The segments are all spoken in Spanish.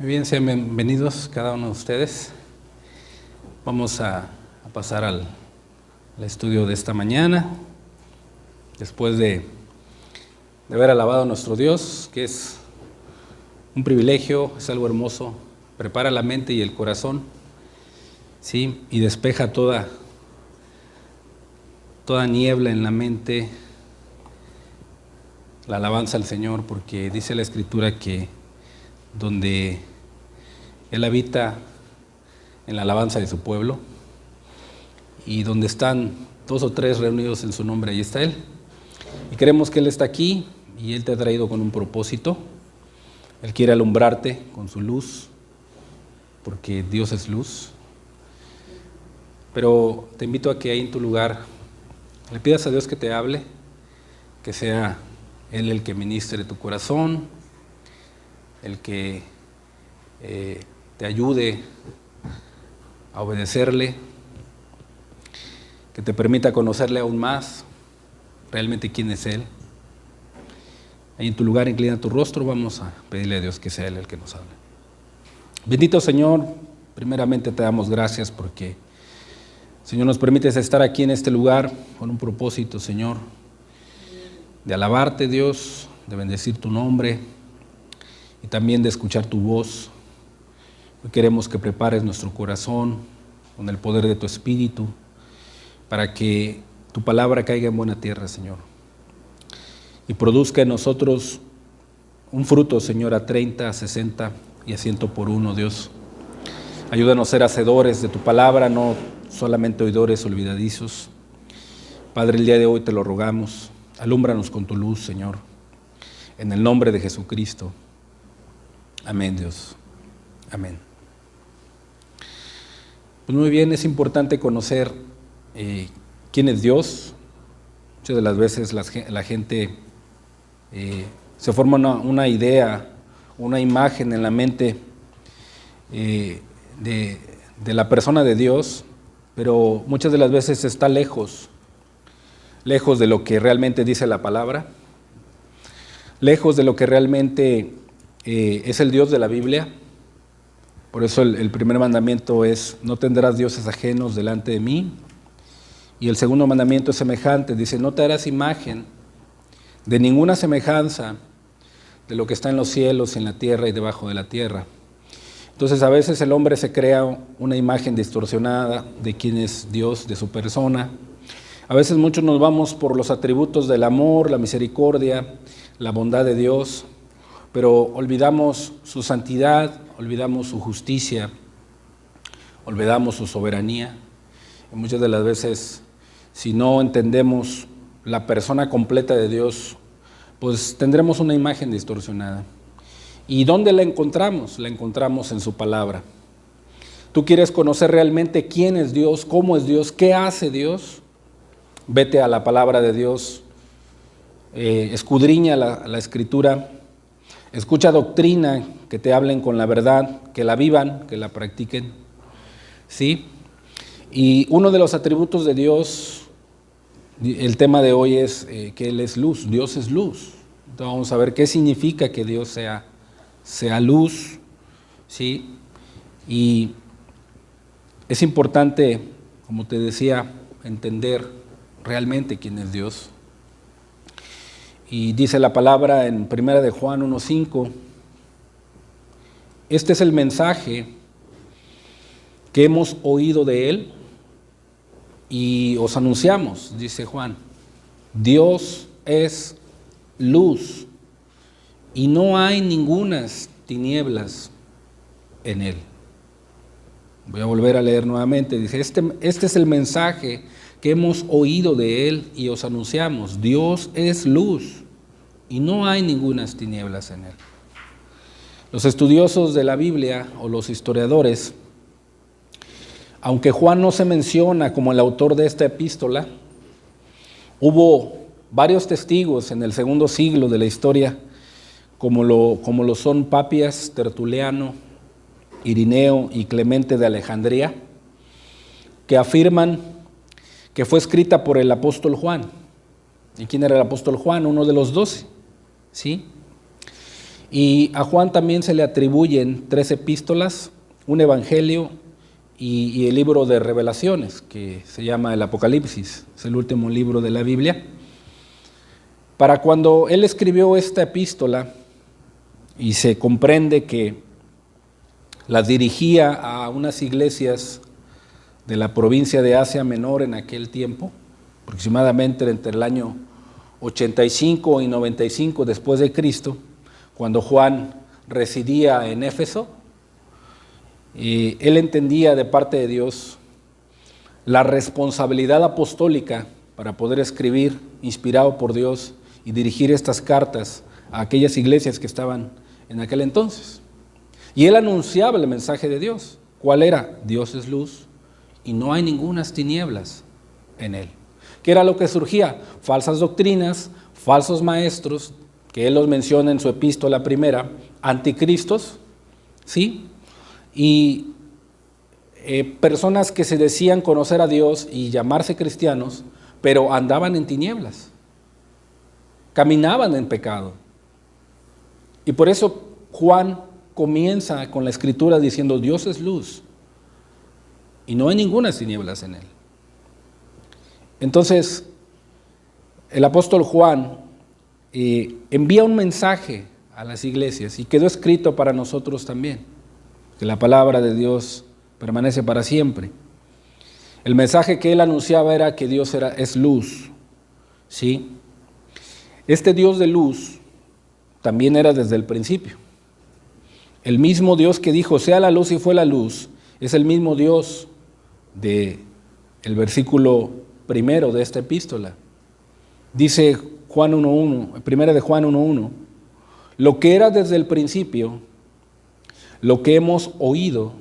Muy bien, sean bienvenidos cada uno de ustedes. Vamos a pasar al estudio de esta mañana, después de haber alabado a nuestro Dios, que es un privilegio, es algo hermoso. Prepara la mente y el corazón, ¿sí? Y despeja toda niebla en la mente, la alabanza al Señor, porque dice la Escritura que donde Él habita en la alabanza de su pueblo, y donde están dos o tres reunidos en su nombre, ahí está Él. Y creemos que Él está aquí y Él te ha traído con un propósito. Él quiere alumbrarte con su luz, porque Dios es luz. Pero te invito a que ahí en tu lugar le pidas a Dios que te hable, que sea Él el que ministre tu corazón, el que te ayude a obedecerle, que te permita conocerle aún más, realmente quién es Él. Ahí en tu lugar inclina tu rostro, vamos a pedirle a Dios que sea Él el que nos hable. Bendito Señor, primeramente te damos gracias porque, Señor, nos permites estar aquí en este lugar con un propósito, Señor, de alabarte, Dios, de bendecir tu nombre y también de escuchar tu voz. Hoy queremos que prepares nuestro corazón con el poder de tu Espíritu para que tu palabra caiga en buena tierra, Señor, y produzca en nosotros un fruto, Señor, a 30, a 60 y a 100 por uno, Dios. Ayúdanos a ser hacedores de tu palabra, no solamente oidores olvidadizos. Padre, el día de hoy te lo rogamos, alúmbranos con tu luz, Señor, en el nombre de Jesucristo. Amén, Dios. Amén. Pues muy bien, es importante conocer quién es Dios. Muchas de las veces la gente se forma una idea, una imagen en la mente de la persona de Dios, pero muchas de las veces está lejos de lo que realmente dice la palabra, lejos de lo que realmente es el Dios de la Biblia. Por eso el primer mandamiento es: no tendrás dioses ajenos delante de mí. Y el segundo mandamiento es semejante, dice: no te harás imagen de ninguna semejanza de lo que está en los cielos, en la tierra y debajo de la tierra. Entonces a veces el hombre se crea una imagen distorsionada de quién es Dios, de su persona. A veces muchos nos vamos por los atributos del amor, la misericordia, la bondad de Dios, pero olvidamos su santidad, olvidamos su justicia, olvidamos su soberanía. Y muchas de las veces, si no entendemos la persona completa de Dios, pues tendremos una imagen distorsionada. ¿Y dónde la encontramos? La encontramos en su palabra. ¿Tú quieres conocer realmente quién es Dios, cómo es Dios, qué hace Dios? Vete a la palabra de Dios, escudriña la Escritura, escucha doctrina, que te hablen con la verdad, que la vivan, que la practiquen, ¿sí? Y uno de los atributos de Dios, el tema de hoy es que Él es luz, Dios es luz. Entonces vamos a ver qué significa que Dios sea luz, ¿sí? Y es importante, como te decía, entender realmente quién es Dios. Y dice la palabra en 1 de Juan 1:5, este es el mensaje que hemos oído de Él y os anunciamos, dice Juan: Dios es luz y no hay ningunas tinieblas en Él. Voy a volver a leer nuevamente, dice: este es el mensaje que hemos oído de Él y os anunciamos, Dios es luz y no hay ningunas tinieblas en Él. Los estudiosos de la Biblia o los historiadores, aunque Juan no se menciona como el autor de esta epístola, hubo varios testigos en el segundo siglo de la historia, como lo son Papias, Tertuliano, Irineo y Clemente de Alejandría, que afirman que fue escrita por el apóstol Juan. ¿Y quién era el apóstol Juan? Uno de los 12, ¿sí? Y a Juan también se le atribuyen 3 epístolas, un evangelio y el libro de Revelaciones, que se llama el Apocalipsis, es el último libro de la Biblia. Para cuando él escribió esta epístola, y se comprende que la dirigía a unas iglesias de la provincia de Asia Menor en aquel tiempo, aproximadamente entre el año 85 y 95 después de Cristo, cuando Juan residía en Éfeso, él entendía de parte de Dios la responsabilidad apostólica para poder escribir, inspirado por Dios, y dirigir estas cartas a aquellas iglesias que estaban en aquel entonces. Y él anunciaba el mensaje de Dios. ¿Cuál era? Dios es luz y no hay ningunas tinieblas en él. ¿Qué era lo que surgía? Falsas doctrinas, falsos maestros, que él los menciona en su epístola primera, anticristos, ¿sí? Y personas que se decían conocer a Dios y llamarse cristianos, pero andaban en tinieblas, caminaban en pecado. Y por eso Juan comienza con la escritura diciendo: Dios es luz y no hay ninguna tinieblas en él. Entonces, el apóstol Juan envía un mensaje a las iglesias y quedó escrito para nosotros también, que la palabra de Dios permanece para siempre. El mensaje que él anunciaba era que Dios es luz, ¿sí? Este Dios de luz también era desde el principio. El mismo Dios que dijo: sea la luz, y fue la luz, es el mismo Dios del versículo primero de esta epístola. Dice Juan 1.1, primera de Juan 1.1, lo que era desde el principio, lo que hemos oído.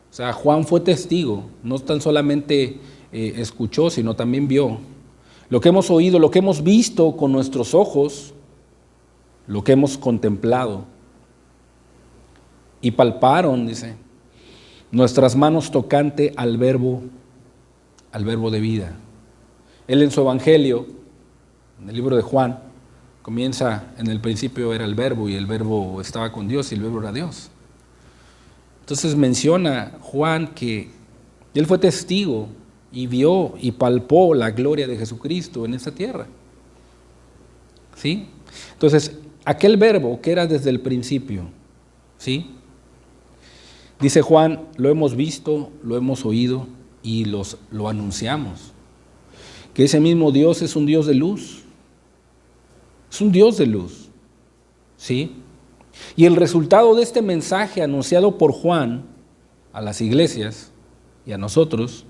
O sea, Juan fue testigo, no tan solamente escuchó, sino también vio. Lo que hemos oído, lo que hemos visto con nuestros ojos, lo que hemos contemplado. Y palparon, dice, nuestras manos tocante al verbo de vida. Él en su evangelio, en el libro de Juan, comienza: en el principio era el verbo, y el verbo estaba con Dios, y el verbo era Dios. Entonces menciona Juan que él fue testigo y vio y palpó la gloria de Jesucristo en esta tierra. ¿Sí? Entonces, aquel verbo que era desde el principio, ¿sí? Dice Juan: lo hemos visto, lo hemos oído y lo anunciamos. Que ese mismo Dios es un Dios de luz. Es un Dios de luz. ¿Sí? Y el resultado de este mensaje anunciado por Juan a las iglesias y a nosotros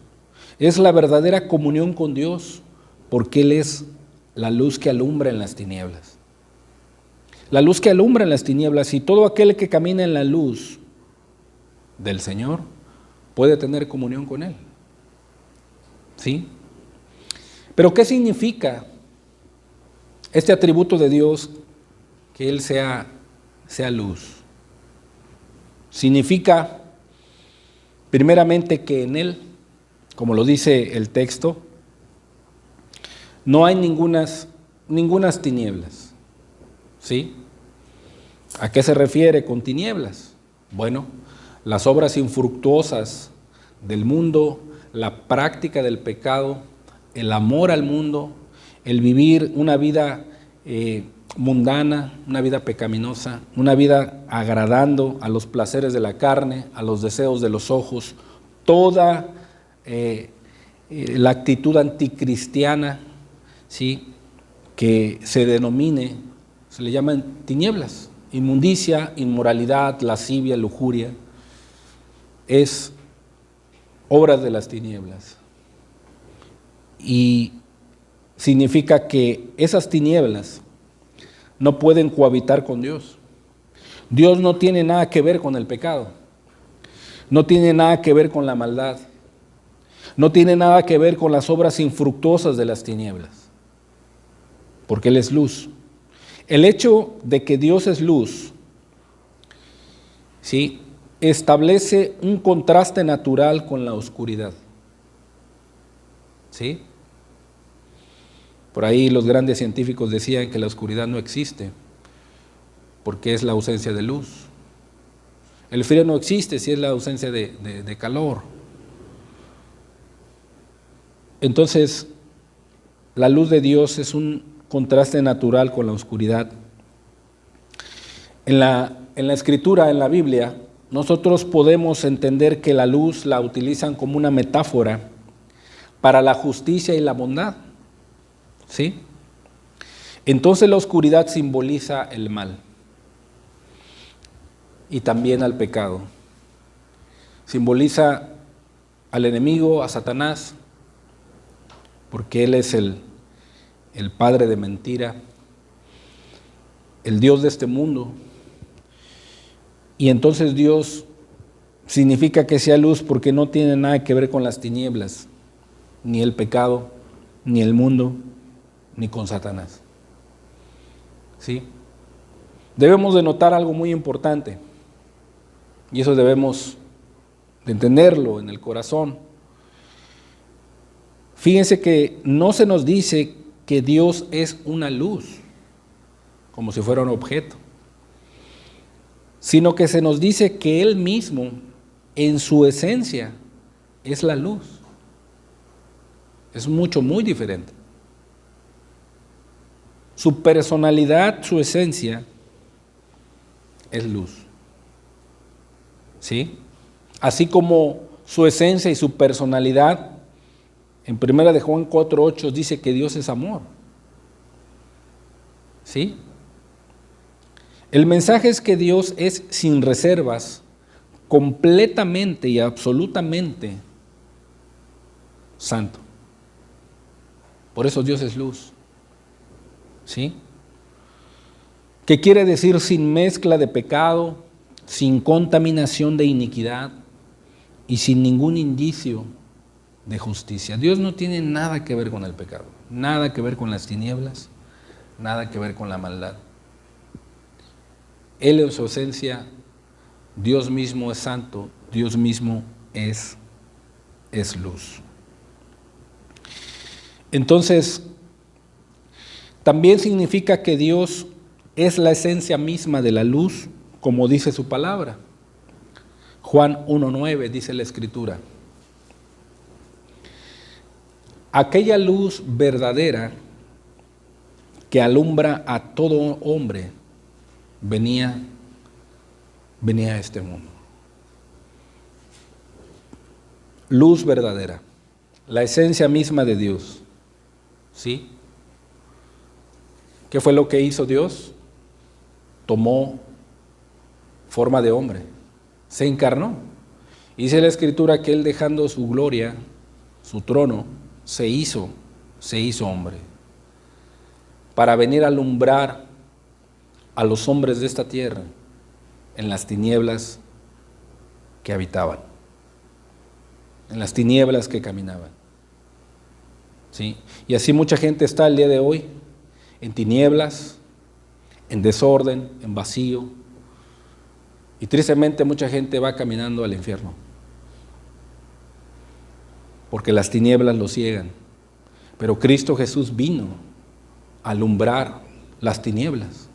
es la verdadera comunión con Dios, porque Él es la luz que alumbra en las tinieblas. La luz que alumbra en las tinieblas, y todo aquel que camina en la luz del Señor puede tener comunión con Él. ¿Sí? Pero ¿qué significa este atributo de Dios, que Él sea luz? Significa, primeramente, que en Él, como lo dice el texto, no hay ningunas tinieblas. ¿Sí? ¿A qué se refiere con tinieblas? Bueno, las obras infructuosas del mundo, la práctica del pecado, el amor al mundo, el vivir una vida mundana, una vida pecaminosa, una vida agradando a los placeres de la carne, a los deseos de los ojos, toda la actitud anticristiana, ¿sí?, que se le llaman tinieblas, inmundicia, inmoralidad, lascivia, lujuria, es obras de las tinieblas. Y significa que esas tinieblas no pueden cohabitar con Dios. Dios no tiene nada que ver con el pecado, no tiene nada que ver con la maldad, no tiene nada que ver con las obras infructuosas de las tinieblas, porque Él es luz. El hecho de que Dios es luz, ¿sí?, establece un contraste natural con la oscuridad. ¿Sí? Por ahí los grandes científicos decían que la oscuridad no existe, porque es la ausencia de luz. El frío no existe si es la ausencia de calor. Entonces, la luz de Dios es un contraste natural con la oscuridad. En la Escritura, en la Biblia, nosotros podemos entender que la luz la utilizan como una metáfora para la justicia y la bondad. ¿Sí? Entonces la oscuridad simboliza el mal y también al pecado. Simboliza al enemigo, a Satanás, porque él es el padre de mentira, el Dios de este mundo. Y entonces Dios significa que sea luz porque no tiene nada que ver con las tinieblas, ni el pecado, ni el mundo, ni con Satanás. ¿Sí? Debemos de notar algo muy importante, y eso debemos de entenderlo en el corazón. Fíjense que no se nos dice que Dios es una luz, como si fuera un objeto, sino que se nos dice que Él mismo, en su esencia, es la luz. Es muy diferente. Su personalidad, su esencia, es luz. ¿Sí? Así como su esencia y su personalidad, en 1 de Juan 4:8 dice que Dios es amor. ¿Sí? El mensaje es que Dios es sin reservas, completamente y absolutamente santo. Por eso Dios es luz. ¿Sí? ¿Qué quiere decir sin mezcla de pecado, sin contaminación de iniquidad y sin ningún indicio de justicia? Dios no tiene nada que ver con el pecado, nada que ver con las tinieblas, nada que ver con la maldad. Él en su esencia, Dios mismo es santo, Dios mismo es luz. Entonces, también significa que Dios es la esencia misma de la luz, como dice su palabra. Juan 1:9 dice la Escritura: aquella luz verdadera que alumbra a todo hombre venía a este mundo. Luz verdadera, la esencia misma de Dios. ¿Sí? ¿Qué fue lo que hizo Dios? Tomó forma de hombre, se encarnó. Dice la Escritura que Él, dejando su gloria, su trono, se hizo hombre, para venir a alumbrar a los hombres de esta tierra en las tinieblas que habitaban, en las tinieblas que caminaban. ¿Sí? Y así mucha gente está el día de hoy en tinieblas, en desorden, en vacío, y tristemente mucha gente va caminando al infierno, porque las tinieblas lo ciegan. Pero Cristo Jesús vino a alumbrar las tinieblas.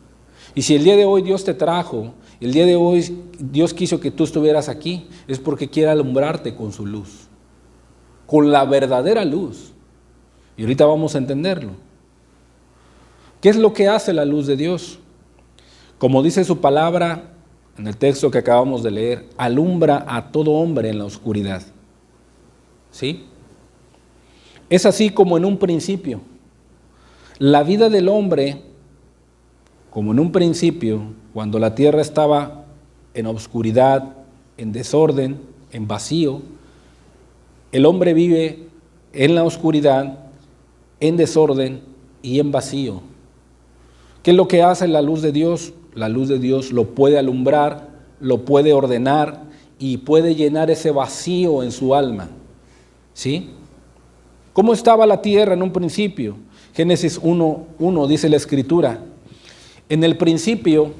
Y si el día de hoy Dios te trajo, el día de hoy Dios quiso que tú estuvieras aquí, es porque quiere alumbrarte con su luz, con la verdadera luz. Y ahorita vamos a entenderlo. ¿Qué es lo que hace la luz de Dios? Como dice su palabra en el texto que acabamos de leer, alumbra a todo hombre en la oscuridad. ¿Sí? Es así como en un principio. La vida del hombre, como en un principio, cuando la tierra estaba en oscuridad, en desorden, en vacío, el hombre vive en la oscuridad, en desorden y en vacío. ¿Qué es lo que hace la luz de Dios? La luz de Dios lo puede alumbrar, lo puede ordenar y puede llenar ese vacío en su alma. ¿Sí? ¿Cómo estaba la tierra en un principio? Génesis 1:1 dice la Escritura: en el principio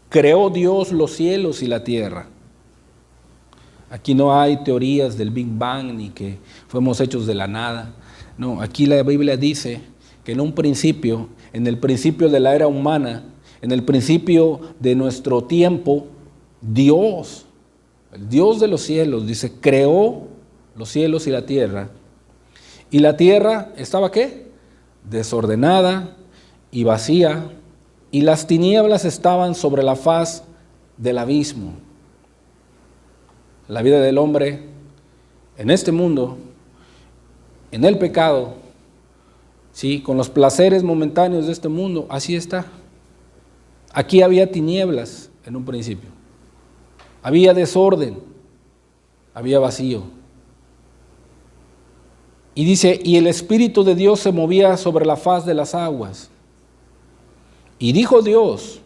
creó Dios los cielos y la tierra. Aquí no hay teorías del Big Bang ni que fuimos hechos de la nada. No, aquí la Biblia dice que en un principio, en el principio de la era humana, En el principio de nuestro tiempo, Dios, el Dios de los cielos, dice, creó los cielos y la tierra. Y la tierra estaba, ¿qué? Desordenada y vacía, y las tinieblas estaban sobre la faz del abismo. La vida del hombre en este mundo, en el pecado, ¿sí? Con los placeres momentáneos de este mundo, así está. Aquí había tinieblas en un principio, había desorden, había vacío. Y dice, y el Espíritu de Dios se movía sobre la faz de las aguas. Y dijo Dios,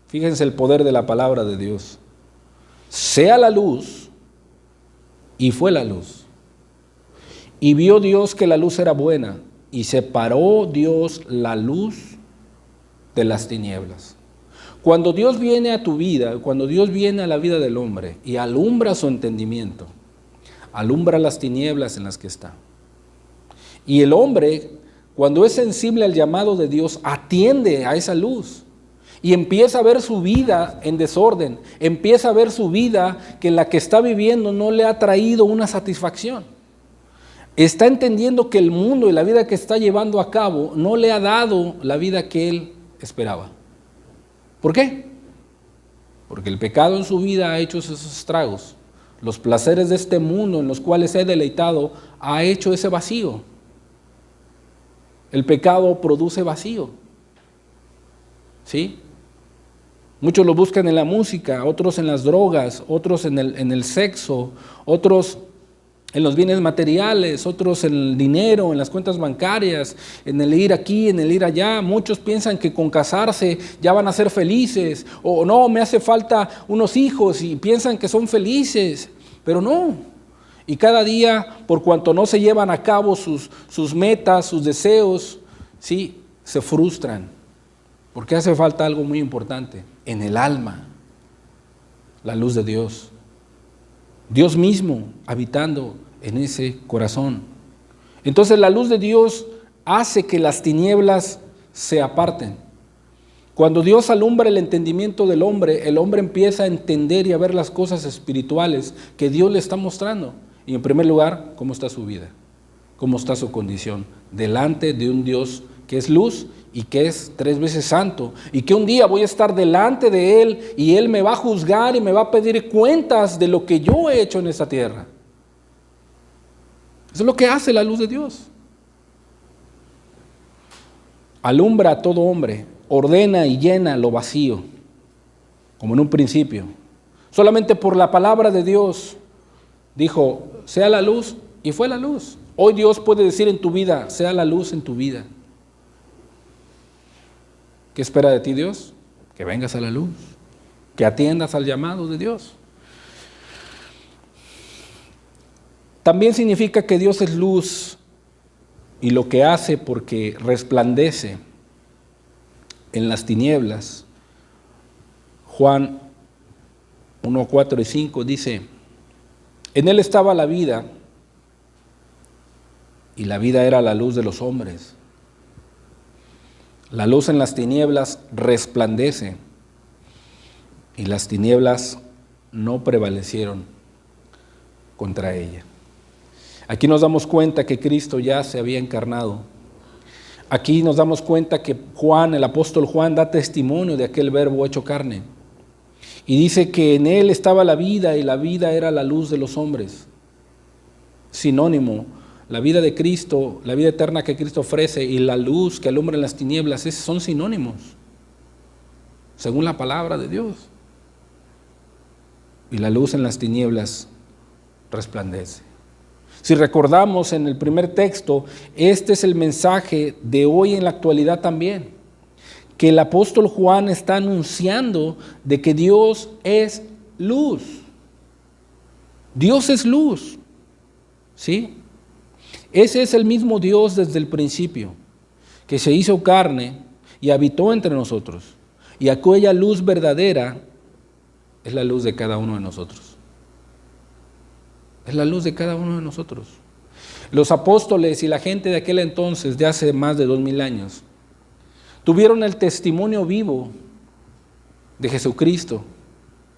fíjense el poder de la palabra de Dios, sea la luz, y fue la luz. Y vio Dios que la luz era buena, y separó Dios la luz de las tinieblas. Cuando Dios viene a tu vida, cuando Dios viene a la vida del hombre y alumbra su entendimiento, alumbra las tinieblas en las que está. Y el hombre, cuando es sensible al llamado de Dios, atiende a esa luz y empieza a ver su vida en desorden, empieza a ver su vida que la que está viviendo no le ha traído una satisfacción. Está entendiendo que el mundo y la vida que está llevando a cabo no le ha dado la vida que él esperaba. ¿Por qué? Porque el pecado en su vida ha hecho esos estragos. Los placeres de este mundo en los cuales se ha deleitado ha hecho ese vacío. El pecado produce vacío. ¿Sí? Muchos lo buscan en la música, otros en las drogas, otros en el sexo, otros en los bienes materiales, otros en el dinero, en las cuentas bancarias, en el ir aquí, en el ir allá. Muchos piensan que con casarse ya van a ser felices, o no, me hace falta unos hijos y piensan que son felices, pero no. Y cada día, por cuanto no se llevan a cabo sus metas, sus deseos, ¿sí? Se frustran, porque hace falta algo muy importante, en el alma, la luz de Dios. Dios mismo habitando en ese corazón. Entonces la luz de Dios hace que las tinieblas se aparten. Cuando Dios alumbra el entendimiento del hombre, el hombre empieza a entender y a ver las cosas espirituales que Dios le está mostrando. Y en primer lugar, cómo está su vida, cómo está su condición, delante de un Dios que es luz y que es 3 veces santo, y que un día voy a estar delante de Él y Él me va a juzgar y me va a pedir cuentas de lo que yo he hecho en esta tierra. Eso es lo que hace la luz de Dios. Alumbra a todo hombre, ordena y llena lo vacío, como en un principio. Solamente por la palabra de Dios dijo, sea la luz, y fue la luz. Hoy Dios puede decir en tu vida, sea la luz en tu vida. ¿Qué espera de ti Dios? Que vengas a la luz, que atiendas al llamado de Dios. También significa que Dios es luz y lo que hace porque resplandece en las tinieblas. Juan 1, 4 y 5 dice, en Él estaba la vida y la vida era la luz de los hombres. La luz en las tinieblas resplandece y las tinieblas no prevalecieron contra ella. Aquí nos damos cuenta que Cristo ya se había encarnado. Aquí nos damos cuenta que Juan, el apóstol Juan, da testimonio de aquel verbo hecho carne. Y dice que en Él estaba la vida y la vida era la luz de los hombres. Sinónimo. La vida de Cristo, la vida eterna que Cristo ofrece y la luz que alumbra en las tinieblas son sinónimos, según la palabra de Dios. Y la luz en las tinieblas resplandece. Si recordamos en el primer texto, este es el mensaje de hoy en la actualidad también, que el apóstol Juan está anunciando de que Dios es luz. Dios es luz, ¿sí? Ese es el mismo Dios desde el principio, que se hizo carne y habitó entre nosotros. Y aquella luz verdadera es la luz de cada uno de nosotros. Es la luz de cada uno de nosotros. Los apóstoles y la gente de aquel entonces, de hace más de 2000 años, tuvieron el testimonio vivo de Jesucristo,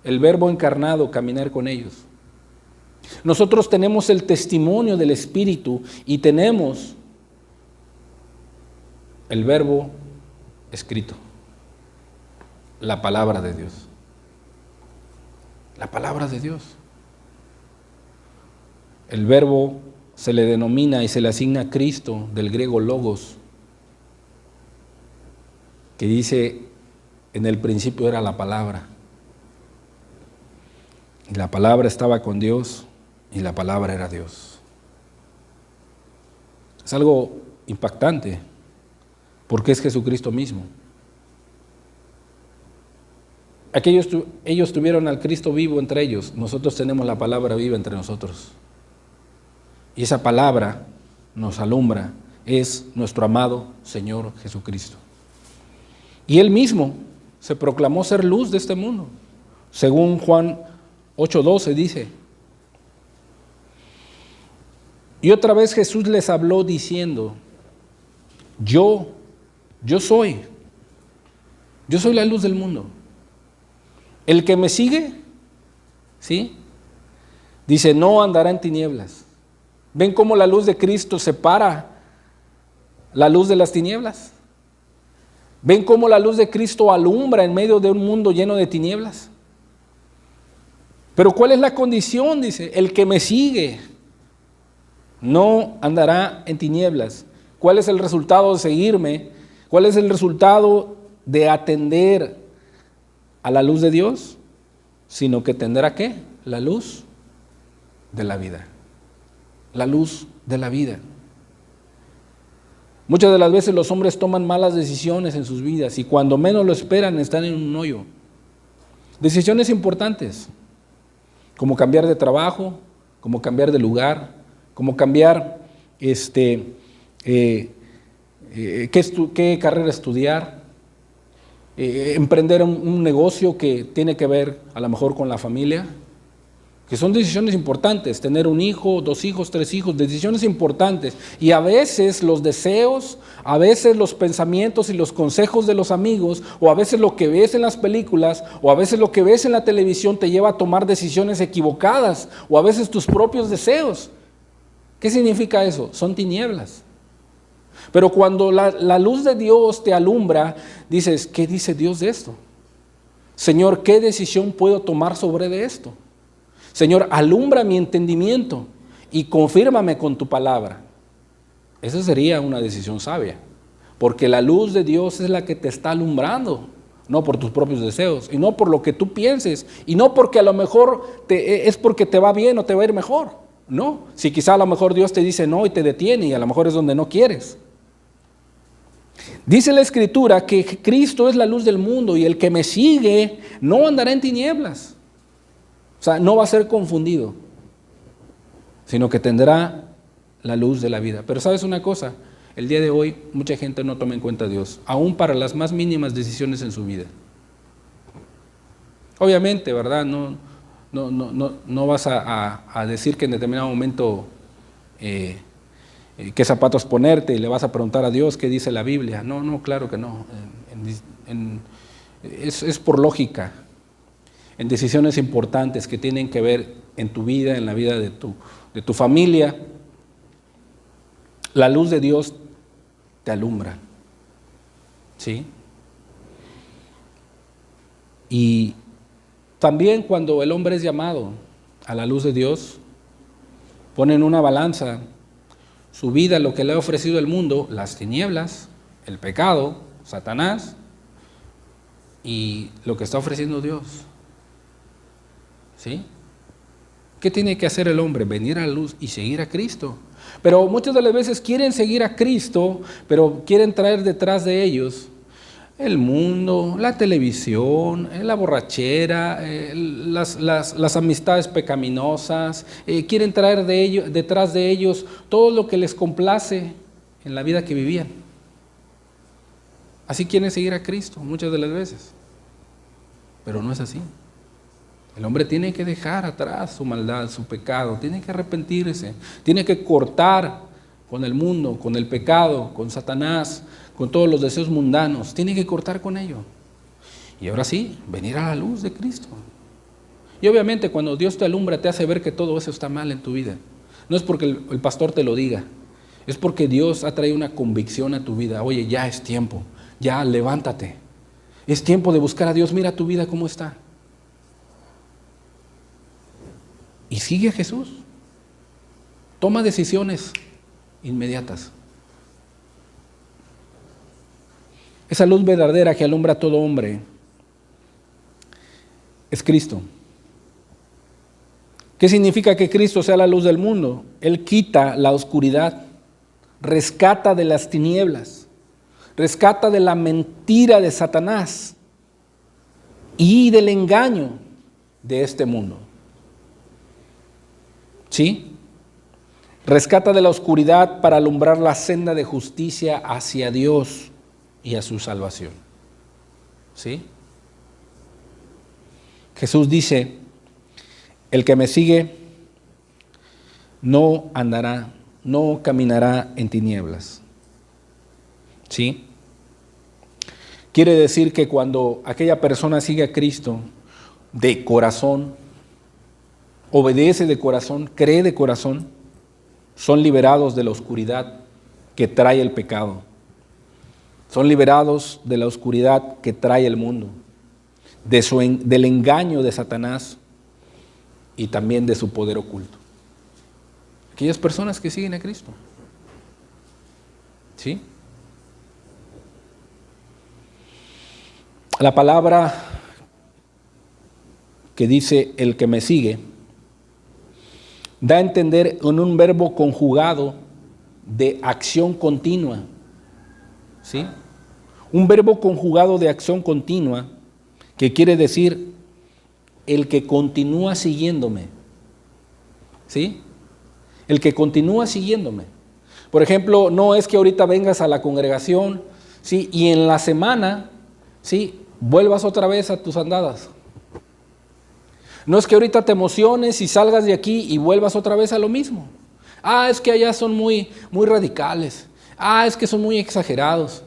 el Verbo encarnado, caminar con ellos. Nosotros tenemos el testimonio del Espíritu y tenemos el Verbo escrito, la palabra de Dios. La palabra de Dios. El Verbo se le denomina y se le asigna a Cristo, del griego logos, que dice, en el principio era la palabra. Y la palabra estaba con Dios y la palabra era Dios. Es algo impactante, porque es Jesucristo mismo. Ellos tuvieron al Cristo vivo entre ellos, nosotros tenemos la palabra viva entre nosotros. Y esa palabra nos alumbra, es nuestro amado Señor Jesucristo. Y Él mismo se proclamó ser luz de este mundo. Según Juan 8:12 dice, y otra vez Jesús les habló diciendo, yo soy la luz del mundo. El que me sigue, ¿sí?, dice, no andará en tinieblas. ¿Ven cómo la luz de Cristo separa la luz de las tinieblas? ¿Ven cómo la luz de Cristo alumbra en medio de un mundo lleno de tinieblas? Pero ¿cuál es la condición? Dice, el que me sigue no andará en tinieblas. ¿Cuál es el resultado de seguirme? ¿Cuál es el resultado de atender a la luz de Dios? Sino que tendrá ¿qué? La luz de la vida. La luz de la vida. Muchas de las veces los hombres toman malas decisiones en sus vidas y cuando menos lo esperan están en un hoyo. Decisiones importantes, como cambiar de trabajo, como cambiar de lugar, como cambiar qué carrera estudiar, emprender un negocio que tiene que ver a lo mejor con la familia, que son decisiones importantes, tener un hijo, 2 hijos, 3 hijos, decisiones importantes. Y a veces los deseos, a veces los pensamientos y los consejos de los amigos, o a veces lo que ves en las películas, o a veces lo que ves en la televisión te lleva a tomar decisiones equivocadas, o a veces tus propios deseos. ¿Qué significa eso? Son tinieblas. Pero cuando la luz de Dios te alumbra, dices, ¿qué dice Dios de esto? Señor, ¿qué decisión puedo tomar sobre de esto? Señor, alumbra mi entendimiento y confírmame con tu palabra. Esa sería una decisión sabia, porque la luz de Dios es la que te está alumbrando, no por tus propios deseos, y no por lo que tú pienses, y no porque a lo mejor es porque te va bien o te va a ir mejor. No, si quizá a lo mejor Dios te dice no y te detiene, y a lo mejor es donde no quieres. Dice la Escritura que Cristo es la luz del mundo, y el que me sigue no andará en tinieblas. O sea, no va a ser confundido, sino que tendrá la luz de la vida. Pero ¿sabes una cosa? El día de hoy mucha gente no toma en cuenta a Dios, aún para las más mínimas decisiones en su vida. Obviamente, ¿verdad? No vas a decir que en determinado momento qué zapatos ponerte y le vas a preguntar a Dios qué dice la Biblia. No, claro que no. Es por lógica. En decisiones importantes que tienen que ver en tu vida, en la vida de tu familia, la luz de Dios te alumbra, ¿sí? Y también cuando el hombre es llamado a la luz de Dios, pone en una balanza su vida, lo que le ha ofrecido el mundo, las tinieblas, el pecado, Satanás, y lo que está ofreciendo Dios. ¿Sí? ¿Qué tiene que hacer el hombre? Venir a la luz y seguir a Cristo. Pero muchas de las veces quieren seguir a Cristo, pero quieren traer detrás de ellos el mundo, la televisión, la borrachera, las amistades pecaminosas. Quieren traer detrás de ellos todo lo que les complace en la vida que vivían. Así quieren seguir a Cristo muchas de las veces, pero no es así. El hombre tiene que dejar atrás su maldad, su pecado, tiene que arrepentirse, tiene que cortar con el mundo, con el pecado, con Satanás, con todos los deseos mundanos, tiene que cortar con ello. Y ahora sí, venir a la luz de Cristo. Y obviamente cuando Dios te alumbra, te hace ver que todo eso está mal en tu vida. No es porque el pastor te lo diga, es porque Dios ha traído una convicción a tu vida. Oye, ya es tiempo, ya levántate. Es tiempo de buscar a Dios, mira tu vida cómo está. Y sigue a Jesús. Toma decisiones inmediatas. Esa luz verdadera que alumbra a todo hombre es Cristo. ¿Qué significa que Cristo sea la luz del mundo? Él quita la oscuridad, rescata de las tinieblas, rescata de la mentira de Satanás y del engaño de este mundo. ¿Sí? Rescata de la oscuridad para alumbrar la senda de justicia hacia Dios y a su salvación. ¿Sí? Jesús dice, el que me sigue no andará, no caminará en tinieblas. ¿Sí? Quiere decir que cuando aquella persona sigue a Cristo de corazón, obedece de corazón, cree de corazón, son liberados de la oscuridad que trae el pecado. Son liberados de la oscuridad que trae el mundo, del engaño de Satanás y también de su poder oculto. Aquellas personas que siguen a Cristo. ¿Sí? La palabra que dice el que me sigue da a entender en un verbo conjugado de acción continua. ¿Sí? Un verbo conjugado de acción continua que quiere decir el que continúa siguiéndome. ¿Sí? El que continúa siguiéndome. Por ejemplo, no es que ahorita vengas a la congregación, ¿sí? Y en la semana, ¿sí? Vuelvas otra vez a tus andadas. No es que ahorita te emociones y salgas de aquí y vuelvas otra vez a lo mismo. Es que allá son muy radicales. Es que son muy exagerados.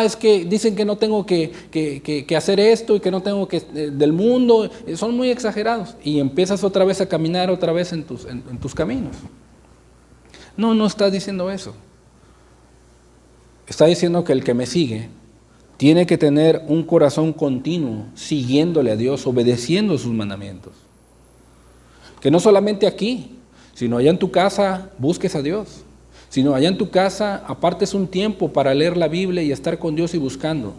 Es que dicen que no tengo que hacer esto y que no tengo que del mundo. Son muy exagerados. Y empiezas otra vez a caminar otra vez en tus caminos. No está diciendo eso. Está diciendo que el que me sigue tiene que tener un corazón continuo, siguiéndole a Dios, obedeciendo sus mandamientos. Que no solamente aquí, sino allá en tu casa busques a Dios. Sino allá en tu casa apartes un tiempo para leer la Biblia y estar con Dios y buscando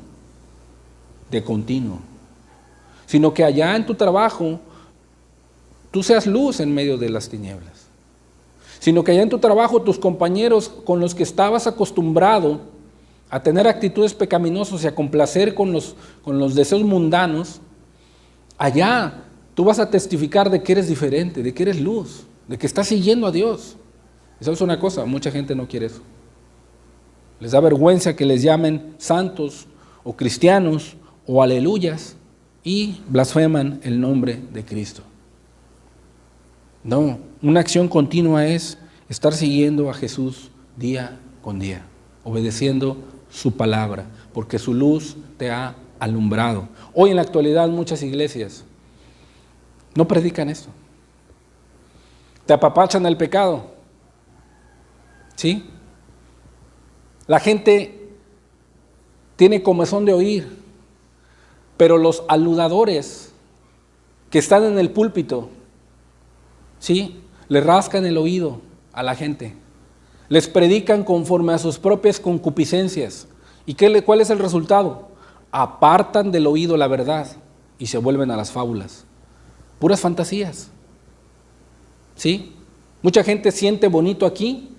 de continuo. Sino que allá en tu trabajo tú seas luz en medio de las tinieblas. Sino que allá en tu trabajo tus compañeros con los que estabas acostumbrado a tener actitudes pecaminosas y a complacer con los deseos mundanos, allá tú vas a testificar de que eres diferente, de que eres luz, de que estás siguiendo a Dios. ¿Y sabes una cosa? Mucha gente no quiere eso. Les da vergüenza que les llamen santos o cristianos o aleluyas y blasfeman el nombre de Cristo. No, una acción continua es estar siguiendo a Jesús día con día, obedeciendo su palabra, porque su luz te ha alumbrado. Hoy en la actualidad muchas iglesias no predican esto. Te apapachan el pecado. ¿Sí? La gente tiene comezón de oír, pero los aludadores que están en el púlpito, ¿sí? Le rascan el oído a la gente. Les predican conforme a sus propias concupiscencias. ¿Y cuál es el resultado? Apartan del oído la verdad y se vuelven a las fábulas. Puras fantasías. ¿Sí? Mucha gente siente bonito aquí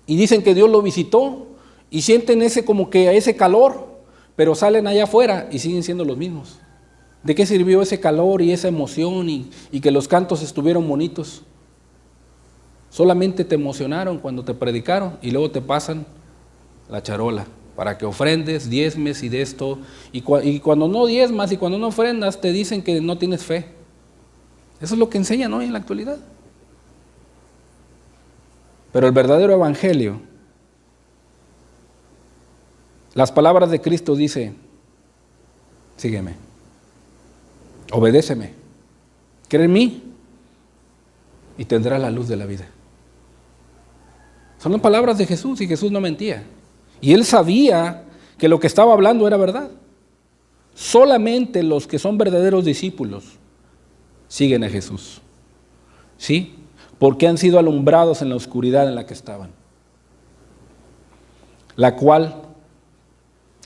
y dicen que Dios lo visitó y sienten ese calor, pero salen allá afuera y siguen siendo los mismos. ¿De qué sirvió ese calor y esa emoción y que los cantos estuvieron bonitos? Solamente te emocionaron cuando te predicaron y luego te pasan la charola para que ofrendes, diezmes y de esto. Y cuando no diezmas y cuando no ofrendas te dicen que no tienes fe. Eso es lo que enseñan hoy en la actualidad. Pero el verdadero evangelio, las palabras de Cristo dice, sígueme. Obedéceme. Cree en mí y tendrás la luz de la vida. Son las palabras de Jesús y Jesús no mentía. Y él sabía que lo que estaba hablando era verdad. Solamente los que son verdaderos discípulos siguen a Jesús. ¿Sí? Porque han sido alumbrados en la oscuridad en la que estaban. La cual,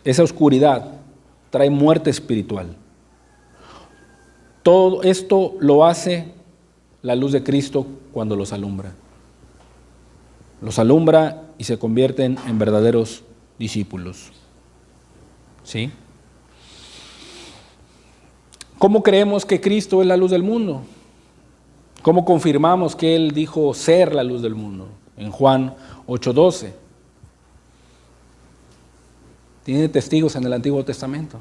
esa oscuridad, trae muerte espiritual. Todo esto lo hace la luz de Cristo cuando los alumbra. Los alumbra y se convierten en verdaderos discípulos. ¿Sí? ¿Cómo creemos que Cristo es la luz del mundo? ¿Cómo confirmamos que Él dijo ser la luz del mundo? En Juan 8:12. Tiene testigos en el Antiguo Testamento.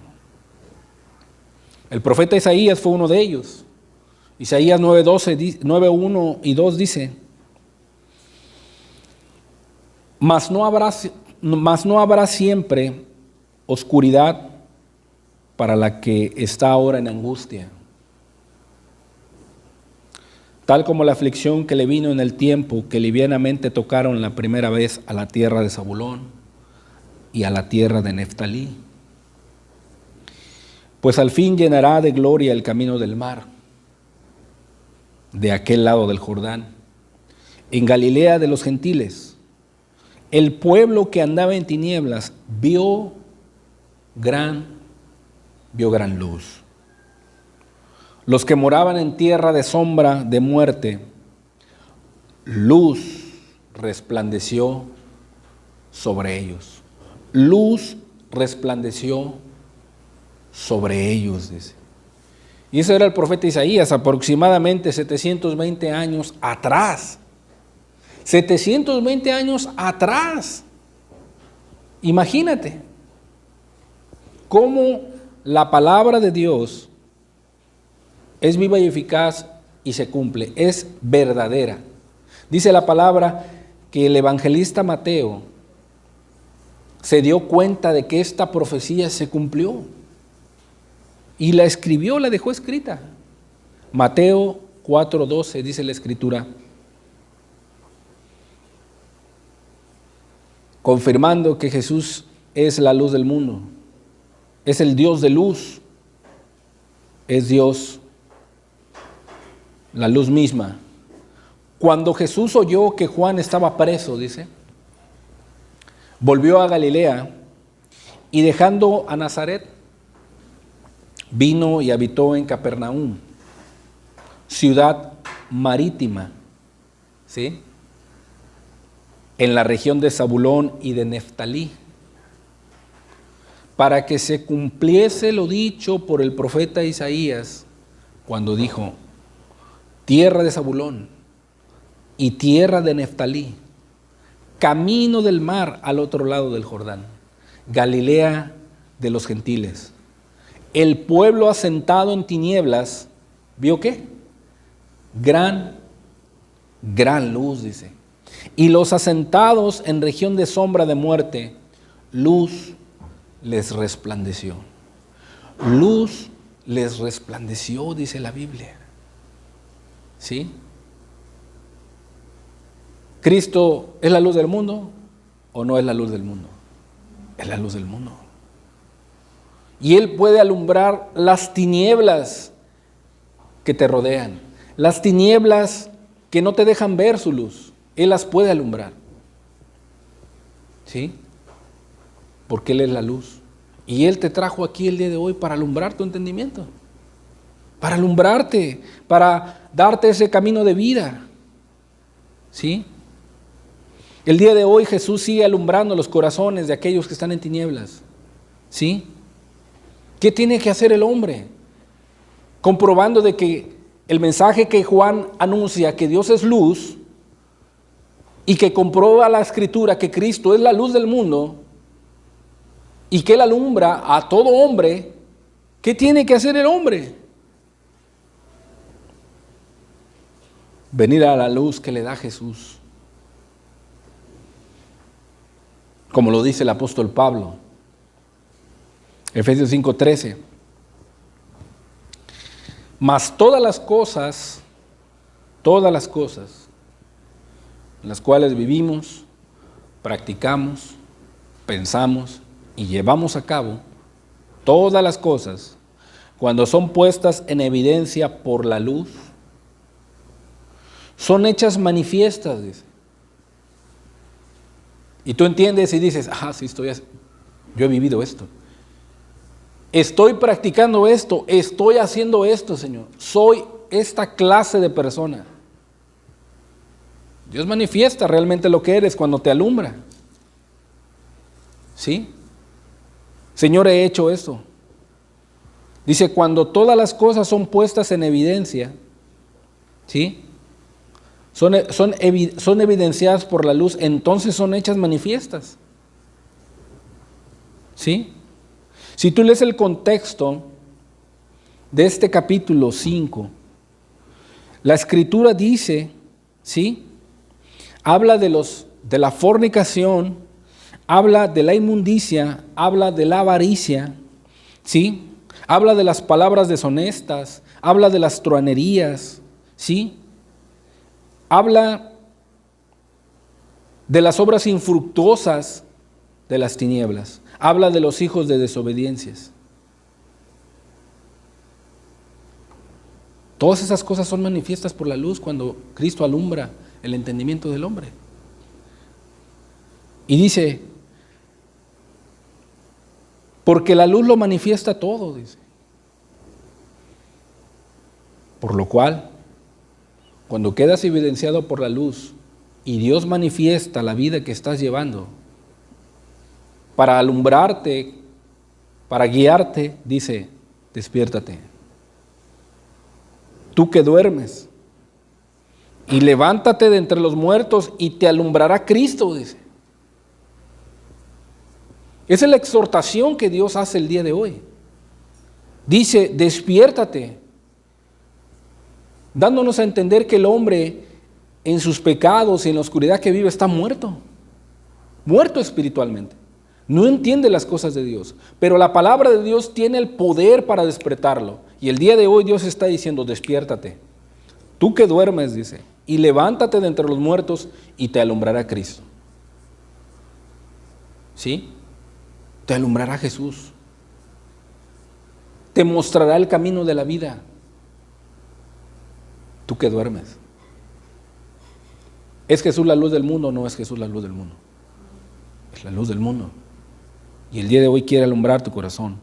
El profeta Isaías fue uno de ellos. Isaías 9:1 y 2 dice: Mas no habrá siempre oscuridad para la que está ahora en angustia, tal como la aflicción que le vino en el tiempo que livianamente tocaron la primera vez a la tierra de Zabulón y a la tierra de Neftalí. Pues al fin llenará de gloria el camino del mar, de aquel lado del Jordán, en Galilea de los gentiles. El pueblo que andaba en tinieblas vio gran luz. Los que moraban en tierra de sombra de muerte, luz resplandeció sobre ellos. Luz resplandeció sobre ellos, dice. Y ese era el profeta Isaías, aproximadamente 720 años atrás. 720 años atrás. Imagínate cómo la palabra de Dios es viva y eficaz y se cumple, es verdadera. Dice la palabra que el evangelista Mateo se dio cuenta de que esta profecía se cumplió y la escribió, la dejó escrita. Mateo 4:12 dice la Escritura, confirmando que Jesús es la luz del mundo, es el Dios de luz, es Dios, la luz misma. Cuando Jesús oyó que Juan estaba preso, dice, volvió a Galilea y dejando a Nazaret, vino y habitó en Capernaum, ciudad marítima, ¿sí?, en la región de Zabulón y de Neftalí, para que se cumpliese lo dicho por el profeta Isaías, cuando dijo: tierra de Zabulón y tierra de Neftalí, camino del mar al otro lado del Jordán, Galilea de los gentiles. El pueblo asentado en tinieblas, ¿vio qué? Gran luz, dice. Y los asentados en región de sombra de muerte, luz les resplandeció. Luz les resplandeció, dice la Biblia. ¿Sí? ¿Cristo es la luz del mundo o no es la luz del mundo? Es la luz del mundo. Y Él puede alumbrar las tinieblas que te rodean, las tinieblas que no te dejan ver su luz. Él las puede alumbrar. ¿Sí? Porque Él es la luz. Y Él te trajo aquí el día de hoy para alumbrar tu entendimiento, para alumbrarte, para darte ese camino de vida. ¿Sí? El día de hoy Jesús sigue alumbrando los corazones de aquellos que están en tinieblas. ¿Sí? ¿Qué tiene que hacer el hombre? Comprobando de que el mensaje que Juan anuncia, que Dios es luz, y que comprueba la Escritura que Cristo es la luz del mundo, y que Él alumbra a todo hombre, ¿qué tiene que hacer el hombre? Venir a la luz que le da Jesús. Como lo dice el apóstol Pablo, Efesios 5:13. Mas todas las cosas en las cuales vivimos, practicamos, pensamos y llevamos a cabo, todas las cosas, cuando son puestas en evidencia por la luz, son hechas manifiestas, dice. Y tú entiendes y dices, sí, yo he vivido esto. Estoy practicando esto, estoy haciendo esto, Señor. Soy esta clase de persona. Dios manifiesta realmente lo que eres cuando te alumbra. ¿Sí? Señor, he hecho esto. Dice, cuando todas las cosas son puestas en evidencia, ¿sí? Son evidenciadas por la luz, entonces son hechas manifiestas. ¿Sí? Si tú lees el contexto de este capítulo 5, la Escritura dice, ¿sí? Habla de la fornicación, habla de la inmundicia, habla de la avaricia, ¿sí? Habla de las palabras deshonestas, habla de las truanerías, ¿sí? Habla de las obras infructuosas de las tinieblas, habla de los hijos de desobediencias. Todas esas cosas son manifiestas por la luz cuando Cristo alumbra el entendimiento del hombre. Y dice, porque la luz lo manifiesta todo, dice. Por lo cual, cuando quedas evidenciado por la luz y Dios manifiesta la vida que estás llevando, para alumbrarte, para guiarte, dice, despiértate. Tú que duermes, y levántate de entre los muertos y te alumbrará Cristo, dice. Esa es la exhortación que Dios hace el día de hoy. Dice, despiértate, dándonos a entender que el hombre en sus pecados y en la oscuridad que vive está muerto espiritualmente. No entiende las cosas de Dios, pero la palabra de Dios tiene el poder para despertarlo. Y el día de hoy Dios está diciendo, despiértate, tú que duermes, dice, y levántate de entre los muertos y te alumbrará Cristo. ¿Sí? Te alumbrará Jesús. Te mostrará el camino de la vida. Tú que duermes. ¿Es Jesús la luz del mundo o no es Jesús la luz del mundo? Es la luz del mundo. Y el día de hoy quiere alumbrar tu corazón.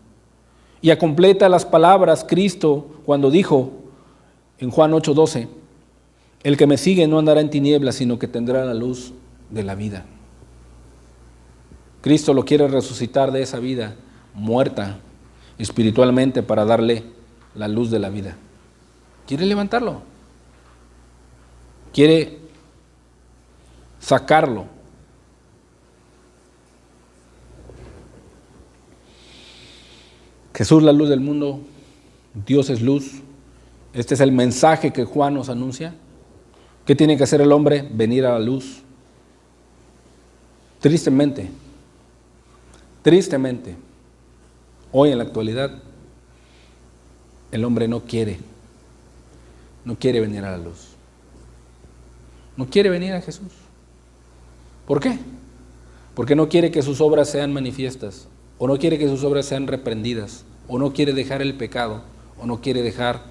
Y a completa las palabras Cristo cuando dijo en Juan 8:12, el que me sigue no andará en tinieblas, sino que tendrá la luz de la vida. Cristo lo quiere resucitar de esa vida muerta espiritualmente para darle la luz de la vida. Quiere levantarlo. Quiere sacarlo. Jesús la luz del mundo, Dios es luz. Este es el mensaje que Juan nos anuncia. ¿Qué tiene que hacer el hombre? Venir a la luz. Tristemente, hoy en la actualidad, el hombre no quiere venir a la luz. No quiere venir a Jesús. ¿Por qué? Porque no quiere que sus obras sean manifiestas, o no quiere que sus obras sean reprendidas, o no quiere dejar el pecado, o no quiere dejar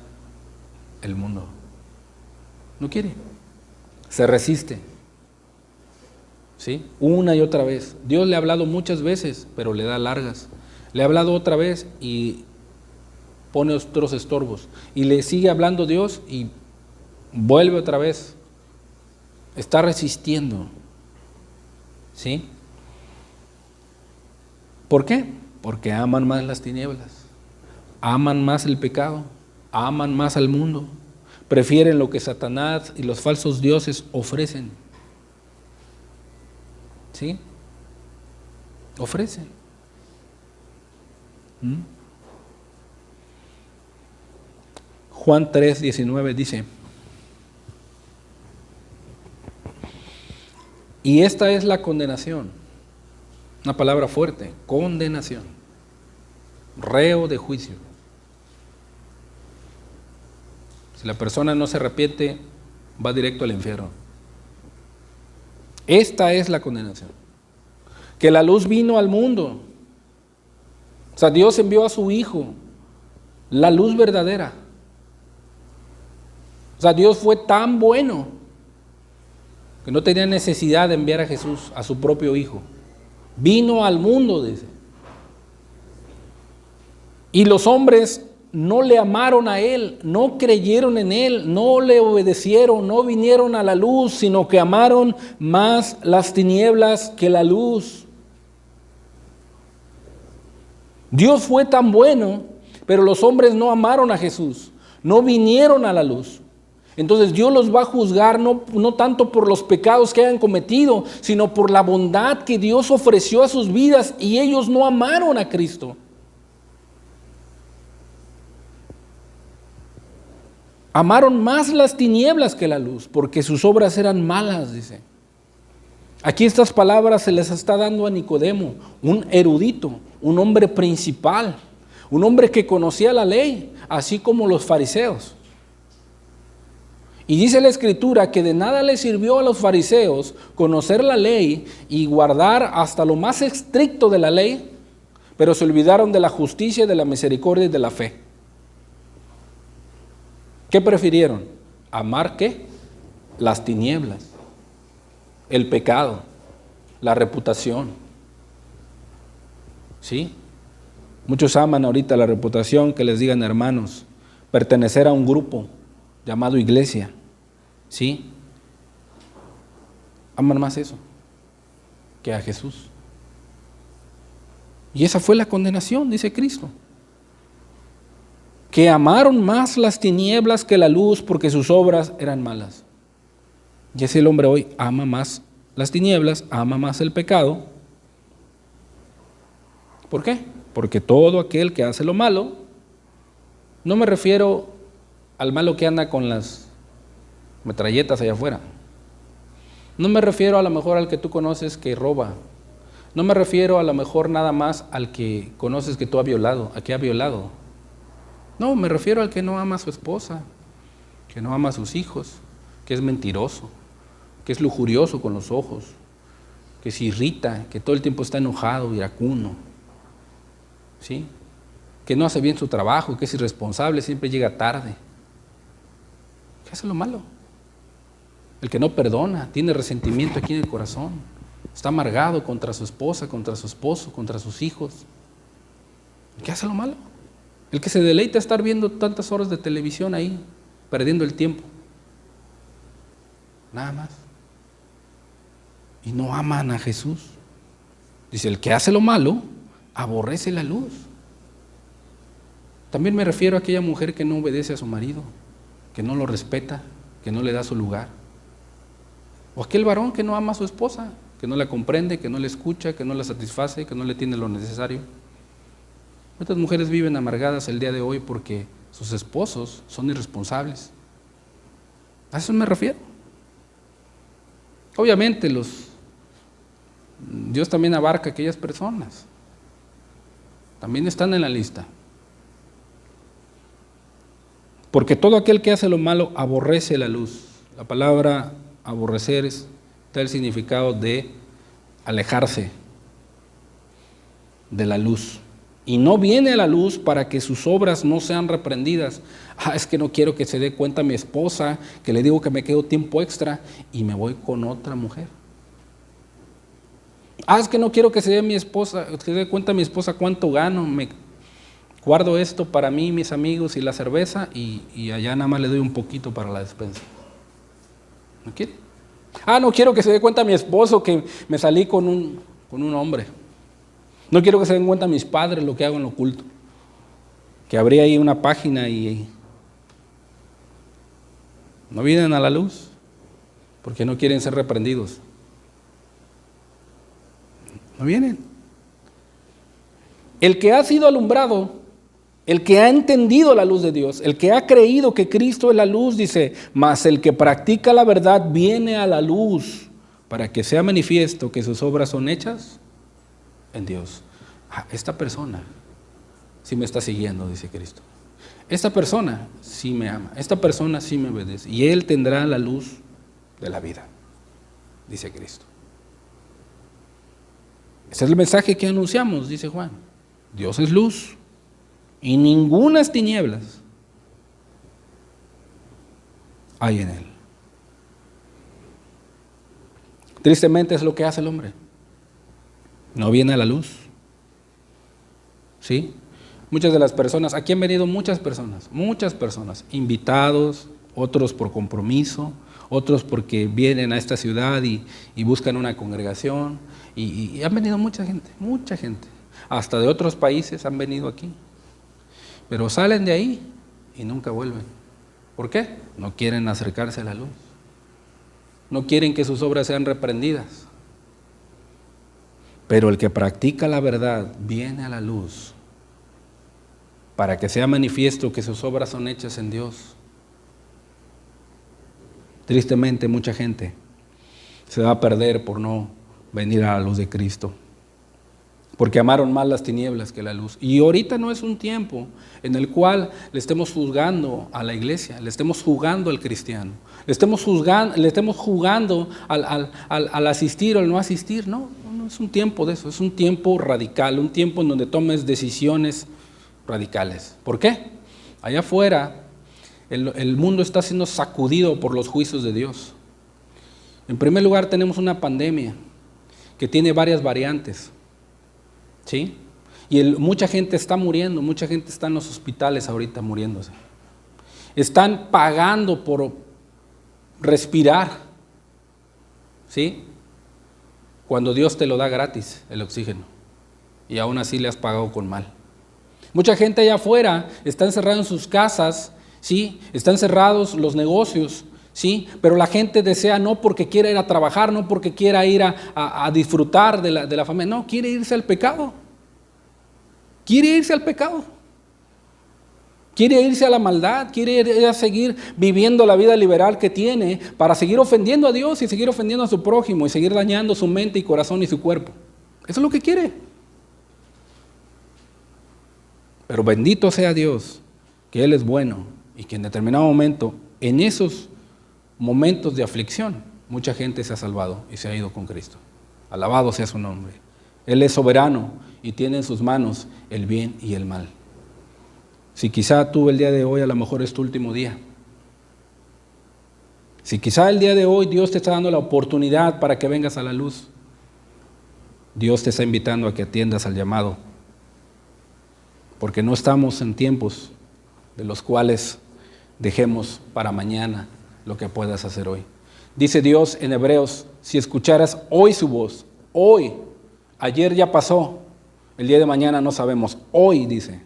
el mundo. No quiere. Se resiste. ¿Sí? Una y otra vez. Dios le ha hablado muchas veces, pero le da largas. Le ha hablado otra vez y pone otros estorbos. Y le sigue hablando Dios y vuelve otra vez. Está resistiendo. ¿Sí? ¿Por qué? Porque aman más las tinieblas, aman más el pecado, aman más al mundo, prefieren lo que Satanás y los falsos dioses ofrecen. ¿Sí? Ofrecen. Juan 3:19 dice, y esta es la condenación, una palabra fuerte, condenación, reo de juicio. Si la persona no se arrepiente, va directo al infierno. Esta es la condenación. Que la luz vino al mundo. O sea, Dios envió a su Hijo, la luz verdadera. O sea, Dios fue tan bueno que no tenía necesidad de enviar a Jesús, a su propio Hijo. Vino al mundo, dice. Y los hombres no le amaron a Él, no creyeron en Él, no le obedecieron, no vinieron a la luz, sino que amaron más las tinieblas que la luz. Dios fue tan bueno, pero los hombres no amaron a Jesús, no vinieron a la luz. Entonces Dios los va a juzgar no tanto por los pecados que hayan cometido, sino por la bondad que Dios ofreció a sus vidas, y ellos no amaron a Cristo. Amaron más las tinieblas que la luz, porque sus obras eran malas, dice. Aquí estas palabras se les está dando a Nicodemo, un erudito, un hombre principal, un hombre que conocía la ley, así como los fariseos. Y dice la Escritura que de nada les sirvió a los fariseos conocer la ley y guardar hasta lo más estricto de la ley, pero se olvidaron de la justicia, de la misericordia y de la fe. ¿Qué prefirieron? ¿Amar qué? Las tinieblas, el pecado, la reputación. ¿Sí? Muchos aman ahorita la reputación, que les digan hermanos, pertenecer a un grupo llamado iglesia. ¿Sí? Aman más eso que a Jesús. Y esa fue la condenación, dice Cristo. Que amaron más las tinieblas que la luz, porque sus obras eran malas. Y ese el hombre hoy ama más las tinieblas, ama más el pecado. ¿Por qué? Porque todo aquel que hace lo malo, no me refiero al malo que anda con las metralletas allá afuera. No me refiero a lo mejor al que tú conoces que roba. No me refiero a lo mejor nada más al que conoces que tú has violado, a que ha violado. No, me refiero al que no ama a su esposa, que no ama a sus hijos, que es mentiroso, que es lujurioso con los ojos, que se irrita, que todo el tiempo está enojado, iracundo, ¿sí? Que no hace bien su trabajo, que es irresponsable, siempre llega tarde. ¿Qué hace lo malo? El que no perdona, tiene resentimiento aquí en el corazón, está amargado contra su esposa, contra su esposo, contra sus hijos. ¿Qué hace lo malo? El que se deleita estar viendo tantas horas de televisión ahí, perdiendo el tiempo. Nada más. Y no aman a Jesús. Dice, el que hace lo malo, aborrece la luz. También me refiero a aquella mujer que no obedece a su marido, que no lo respeta, que no le da su lugar. O aquel varón que no ama a su esposa, que no la comprende, que no la escucha, que no la satisface, que no le tiene lo necesario. Estas mujeres viven amargadas el día de hoy porque sus esposos son irresponsables. A eso me refiero. Obviamente Dios también abarca a aquellas personas. También están en la lista. Porque todo aquel que hace lo malo aborrece la luz. La palabra aborrecer está el significado de alejarse de la luz. Y no viene a la luz para que sus obras no sean reprendidas. Es que no quiero que se dé cuenta mi esposa, que le digo que me quedo tiempo extra y me voy con otra mujer. Es que no quiero que se dé cuenta mi esposa cuánto gano, me guardo esto para mí, mis amigos y la cerveza, y allá nada más le doy un poquito para la despensa. ¿No quiere? No quiero que se dé cuenta mi esposo que me salí con un hombre. No quiero que se den cuenta mis padres lo que hago en lo oculto. Que abrí ahí una página y no vienen a la luz porque no quieren ser reprendidos. No vienen. El que ha sido alumbrado, el que ha entendido la luz de Dios, el que ha creído que Cristo es la luz, dice, mas el que practica la verdad viene a la luz para que sea manifiesto que sus obras son hechas en Dios. Esta persona sí me está siguiendo, dice Cristo. esta persona sí me ama, esta persona sí me obedece, y él tendrá la luz de la vida, dice Cristo. Ese es el mensaje que anunciamos, dice Juan. Dios es luz y ningunas tinieblas hay en él. Tristemente es lo que hace el hombre. No viene a la luz. ¿Sí? Muchas de las personas, aquí han venido muchas personas, invitados, otros por compromiso, otros porque vienen a esta ciudad y buscan una congregación, y han venido mucha gente, hasta de otros países han venido aquí, pero salen de ahí y nunca vuelven. ¿Por qué? No quieren acercarse a la luz, no quieren que sus obras sean reprendidas. Pero el que practica la verdad viene a la luz para que sea manifiesto que sus obras son hechas en Dios. Tristemente, mucha gente se va a perder por no venir a la luz de Cristo, porque amaron más las tinieblas que la luz. Y ahorita no es un tiempo en el cual le estemos juzgando a la iglesia, le estemos juzgando al cristiano, le estemos juzgando al asistir o al no asistir. No es un tiempo de eso, es un tiempo radical, un tiempo en donde tomes decisiones radicales. ¿Por qué? Allá afuera el mundo está siendo sacudido por los juicios de Dios. En primer lugar, tenemos una pandemia que tiene varias variantes, ¿sí? Y mucha gente está muriendo, mucha gente está en los hospitales ahorita muriéndose. Están pagando por respirar, ¿sí? Cuando Dios te lo da gratis, el oxígeno, y aún así le has pagado con mal. Mucha gente allá afuera está encerrada en sus casas, ¿sí? Están cerrados los negocios, ¿sí? Pero la gente desea, no porque quiera ir a trabajar, no porque quiera ir a disfrutar de la familia, no, quiere irse al pecado. Quiere irse al pecado. Quiere irse a la maldad, quiere ir a seguir viviendo la vida liberal que tiene para seguir ofendiendo a Dios y seguir ofendiendo a su prójimo y seguir dañando su mente y corazón y su cuerpo. Eso es lo que quiere. Pero bendito sea Dios, que Él es bueno y que en determinado momento, en esos momentos de aflicción, mucha gente se ha salvado y se ha ido con Cristo. Alabado sea su nombre. Él es soberano y tiene en sus manos el bien y el mal. Si quizá tú el día de hoy a lo mejor es tu último día. Si quizá el día de hoy Dios te está dando la oportunidad para que vengas a la luz, Dios te está invitando a que atiendas al llamado. Porque no estamos en tiempos de los cuales dejemos para mañana lo que puedas hacer hoy. Dice Dios en Hebreos, si escucharas hoy su voz, hoy, ayer ya pasó, el día de mañana no sabemos, hoy dice,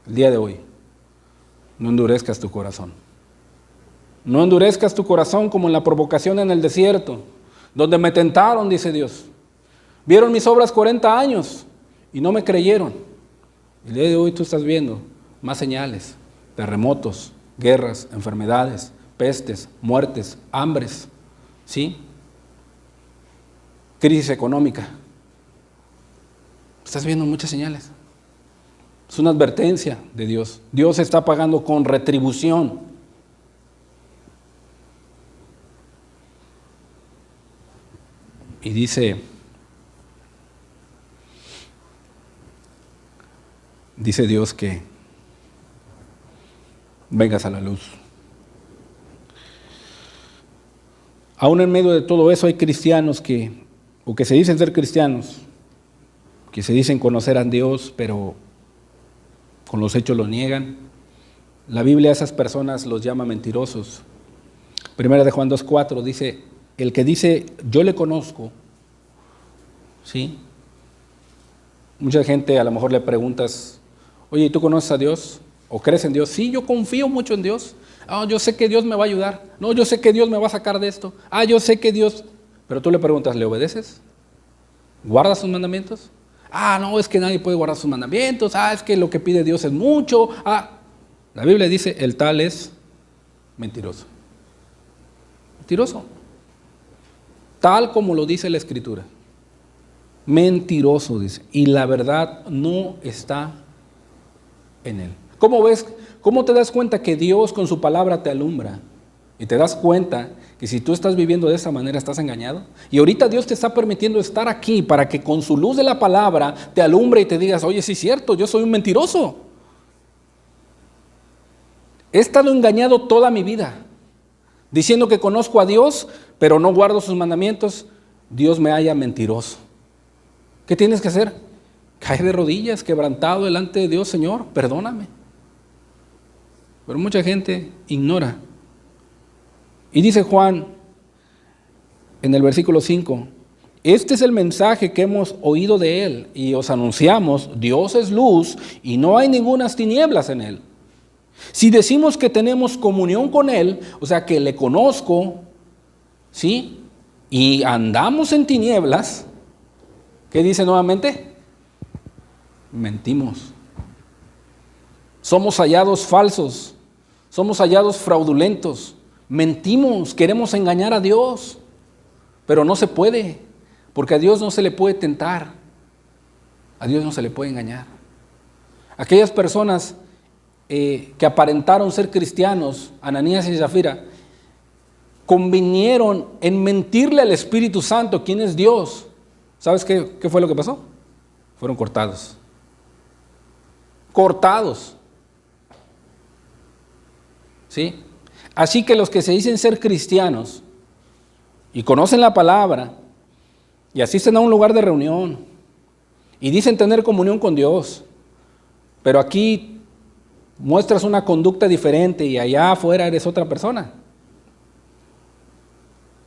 el día de hoy, no endurezcas tu corazón. No endurezcas tu corazón como en la provocación en el desierto, donde me tentaron, dice Dios. Vieron mis obras 40 años y no me creyeron. El día de hoy tú estás viendo más señales, terremotos, guerras, enfermedades, pestes, muertes, hambres, ¿sí? Crisis económica. Estás viendo muchas señales. Es una advertencia de Dios. Dios está pagando con retribución. Y dice Dios que vengas a la luz. Aún en medio de todo eso hay cristianos que se dicen ser cristianos, que se dicen conocer a Dios, pero con los hechos lo niegan. La Biblia a esas personas los llama mentirosos. Primera de Juan 2:4 dice, el que dice yo le conozco, ¿sí? Mucha gente a lo mejor le preguntas, oye, ¿y tú conoces a Dios? ¿O crees en Dios? Sí, yo confío mucho en Dios. Yo sé que Dios me va a ayudar. No, yo sé que Dios me va a sacar de esto. Yo sé que Dios... Pero tú le preguntas, ¿le obedeces? ¿Guardas sus mandamientos? No, es que nadie puede guardar sus mandamientos. Es que lo que pide Dios es mucho. La Biblia dice, el tal es mentiroso. Mentiroso. Tal como lo dice la Escritura. Mentiroso, dice. Y la verdad no está en él. ¿Cómo ves? ¿Cómo te das cuenta que Dios con su palabra te alumbra? Y te das cuenta que si tú estás viviendo de esa manera estás engañado. Y ahorita Dios te está permitiendo estar aquí para que con su luz de la palabra te alumbre y te digas, oye, sí es cierto, yo soy un mentiroso. He estado engañado toda mi vida, diciendo que conozco a Dios, pero no guardo sus mandamientos. Dios me halla mentiroso. ¿Qué tienes que hacer? Caer de rodillas, quebrantado delante de Dios, Señor, perdóname. Pero mucha gente ignora. Y dice Juan en el versículo 5, este es el mensaje que hemos oído de él y os anunciamos, Dios es luz y no hay ningunas tinieblas en él. Si decimos que tenemos comunión con él, o sea que le conozco, ¿sí? Y andamos en tinieblas, ¿qué dice nuevamente? Mentimos. Somos hallados falsos, somos hallados fraudulentos. Mentimos, queremos engañar a Dios, pero no se puede, porque a Dios no se le puede tentar, a Dios no se le puede engañar. Aquellas personas que aparentaron ser cristianos, Ananías y Zafira, convinieron en mentirle al Espíritu Santo, ¿quién es Dios? ¿Sabes qué fue lo que pasó? Fueron cortados. Cortados. ¿Sí? Así que los que se dicen ser cristianos y conocen la palabra y asisten a un lugar de reunión y dicen tener comunión con Dios, pero aquí muestras una conducta diferente y allá afuera eres otra persona.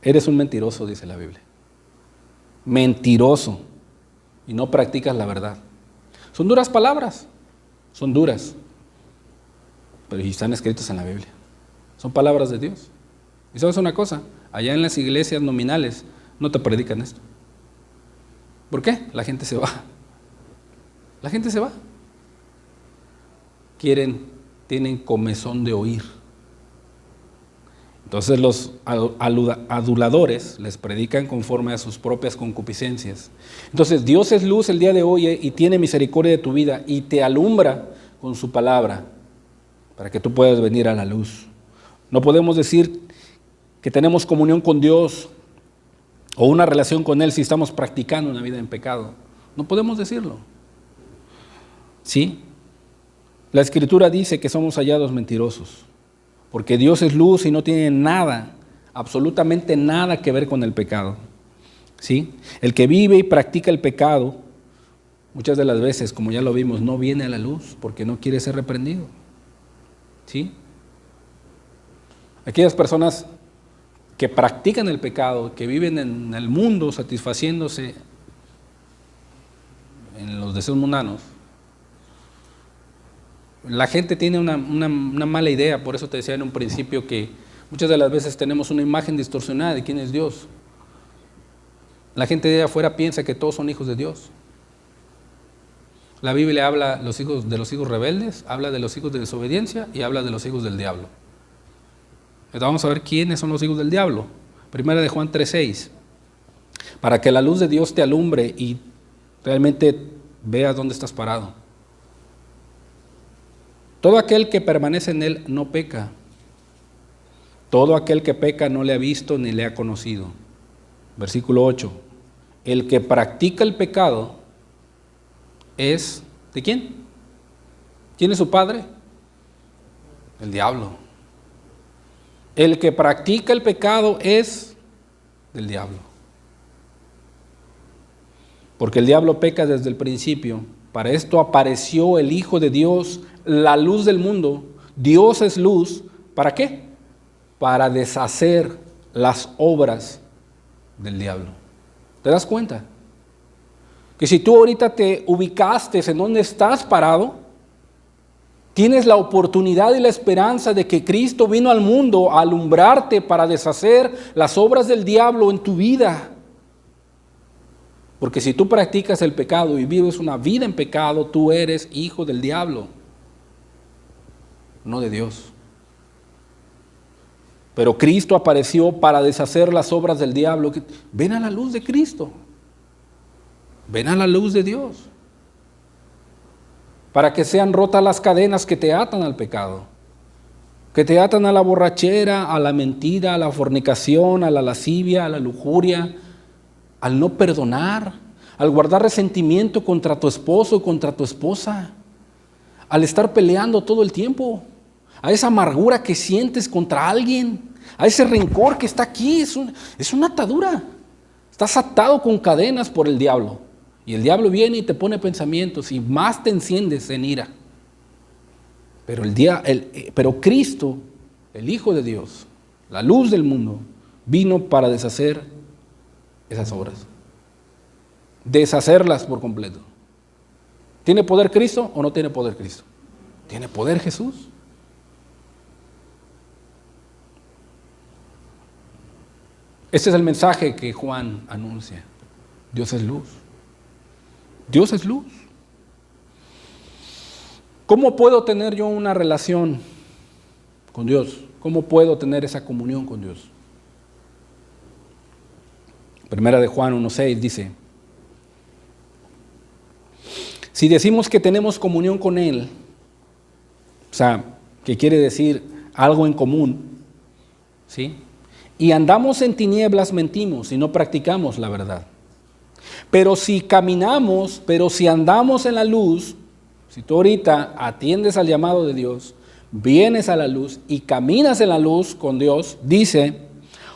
Eres un mentiroso, dice la Biblia. Mentiroso. Y no practicas la verdad. Son duras palabras, son duras, pero están escritas en la Biblia. Son palabras de Dios. Y sabes una cosa, allá en las iglesias nominales no te predican esto. ¿Por qué? La gente se va. La gente se va. Tienen comezón de oír. Entonces los aduladores les predican conforme a sus propias concupiscencias. Entonces Dios es luz el día de hoy y tiene misericordia de tu vida y te alumbra con su palabra para que tú puedas venir a la luz. No podemos decir que tenemos comunión con Dios o una relación con Él si estamos practicando una vida en pecado. No podemos decirlo. ¿Sí? La Escritura dice que somos hallados mentirosos, porque Dios es luz y no tiene nada, absolutamente nada que ver con el pecado. ¿Sí? El que vive y practica el pecado, muchas de las veces, como ya lo vimos, no viene a la luz porque no quiere ser reprendido. ¿Sí? Aquellas personas que practican el pecado, que viven en el mundo satisfaciéndose en los deseos mundanos, la gente tiene una mala idea. Por eso te decía en un principio que muchas de las veces tenemos una imagen distorsionada de quién es Dios. La gente de afuera piensa que todos son hijos de Dios. La Biblia habla de los hijos rebeldes, habla de los hijos de desobediencia y habla de los hijos del diablo. Entonces vamos a ver quiénes son los hijos del diablo. Primera de Juan 3:6. Para que la luz de Dios te alumbre y realmente veas dónde estás parado. Todo aquel que permanece en él no peca. Todo aquel que peca no le ha visto ni le ha conocido. Versículo 8. El que practica el pecado es, ¿de quién? ¿Quién es su padre? El diablo. El que practica el pecado es del diablo. Porque el diablo peca desde el principio. Para esto apareció el Hijo de Dios, la luz del mundo. Dios es luz. ¿Para qué? Para deshacer las obras del diablo. ¿Te das cuenta? Que si tú ahorita te ubicaste en donde estás parado, tienes la oportunidad y la esperanza de que Cristo vino al mundo a alumbrarte para deshacer las obras del diablo en tu vida. Porque si tú practicas el pecado y vives una vida en pecado, tú eres hijo del diablo, no de Dios. Pero Cristo apareció para deshacer las obras del diablo. Ven a la luz de Cristo. Ven a la luz de Dios. para que sean rotas las cadenas que te atan al pecado, que te atan a la borrachera, a la mentira, a la fornicación, a la lascivia, a la lujuria, al no perdonar, al guardar resentimiento contra tu esposo o contra tu esposa, al estar peleando todo el tiempo, a esa amargura que sientes contra alguien, a ese rencor que está aquí. Es una atadura. Estás atado con cadenas por el diablo. Y el diablo viene y te pone pensamientos y más te enciendes en ira. Pero Cristo, el Hijo de Dios, la luz del mundo, vino para deshacer esas obras. Deshacerlas por completo. ¿Tiene poder Cristo o no tiene poder Cristo? ¿Tiene poder Jesús? Este es el mensaje que Juan anuncia. Dios es luz. Dios es luz. ¿Cómo puedo tener yo una relación con Dios? ¿Cómo puedo tener esa comunión con Dios? Primera de Juan 1:6 dice: si decimos que tenemos comunión con Él, o sea, que quiere decir algo en común, ¿sí? Y andamos en tinieblas, mentimos y no practicamos la verdad. Pero si andamos en la luz, si tú ahorita atiendes al llamado de Dios, vienes a la luz y caminas en la luz con Dios, dice,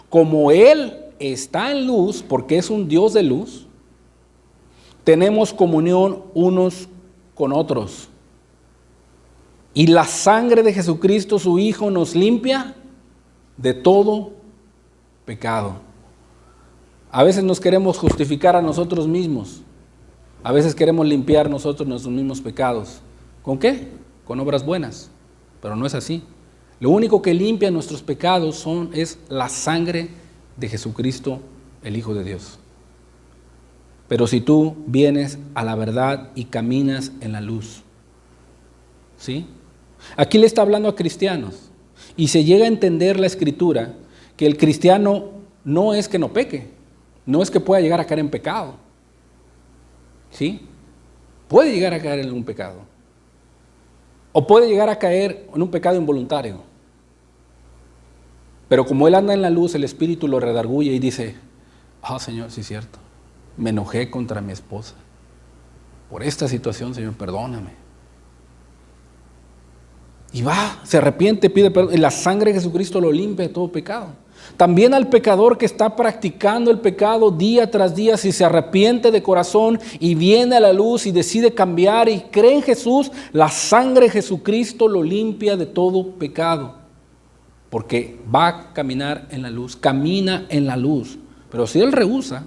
como Él está en luz, porque es un Dios de luz, tenemos comunión unos con otros. Y la sangre de Jesucristo, su Hijo, nos limpia de todo pecado. A veces nos queremos justificar a nosotros mismos. A veces queremos limpiar nosotros nuestros mismos pecados. ¿Con qué? Con obras buenas. Pero no es así. Lo único que limpia nuestros pecados es la sangre de Jesucristo, el Hijo de Dios. Pero si tú vienes a la verdad y caminas en la luz, ¿sí? Aquí le está hablando a cristianos. Y se llega a entender la Escritura que el cristiano no es que no peque, no es que pueda llegar a caer en pecado. ¿Sí? Puede llegar a caer en un pecado. O puede llegar a caer en un pecado involuntario. Pero como él anda en la luz, el Espíritu lo redarguye y dice: Señor, sí es cierto, me enojé contra mi esposa. Por esta situación, Señor, perdóname. Y va, se arrepiente, pide perdón, y la sangre de Jesucristo lo limpia de todo pecado. También al pecador que está practicando el pecado día tras día, si se arrepiente de corazón y viene a la luz y decide cambiar y cree en Jesús, la sangre de Jesucristo lo limpia de todo pecado. Porque va a caminar en la luz, camina en la luz. Pero si él rehúsa,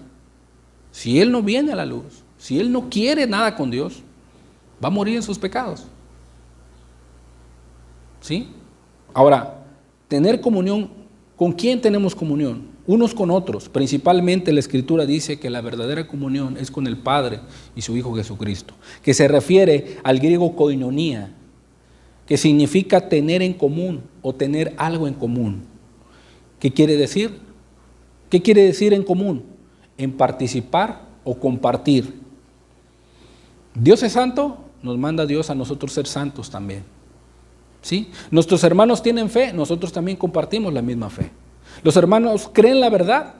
si él no viene a la luz, si él no quiere nada con Dios, va a morir en sus pecados. ¿Sí? Ahora, tener comunión, ¿con quién tenemos comunión? Unos con otros. Principalmente la Escritura dice que la verdadera comunión es con el Padre y su Hijo Jesucristo, que se refiere al griego koinonía, que significa tener en común o tener algo en común. ¿Qué quiere decir? ¿Qué quiere decir en común? En participar o compartir. Dios es santo, nos manda Dios a nosotros ser santos también. ¿Sí? Nuestros hermanos tienen fe, nosotros también compartimos la misma fe. Los hermanos creen la verdad,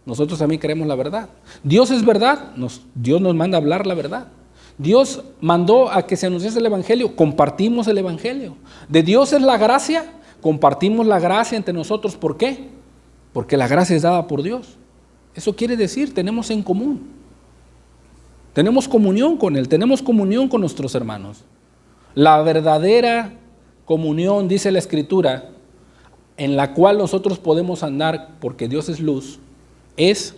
nosotros también creemos la verdad. Dios es verdad, Dios nos manda a hablar la verdad. Dios mandó a que se anunciase el Evangelio, compartimos el Evangelio. De Dios es la gracia, compartimos la gracia entre nosotros. ¿Por qué? Porque la gracia es dada por Dios. Eso quiere decir, tenemos en común. Tenemos comunión con Él, tenemos comunión con nuestros hermanos. La verdadera comunión, dice la Escritura, en la cual nosotros podemos andar porque Dios es luz, es,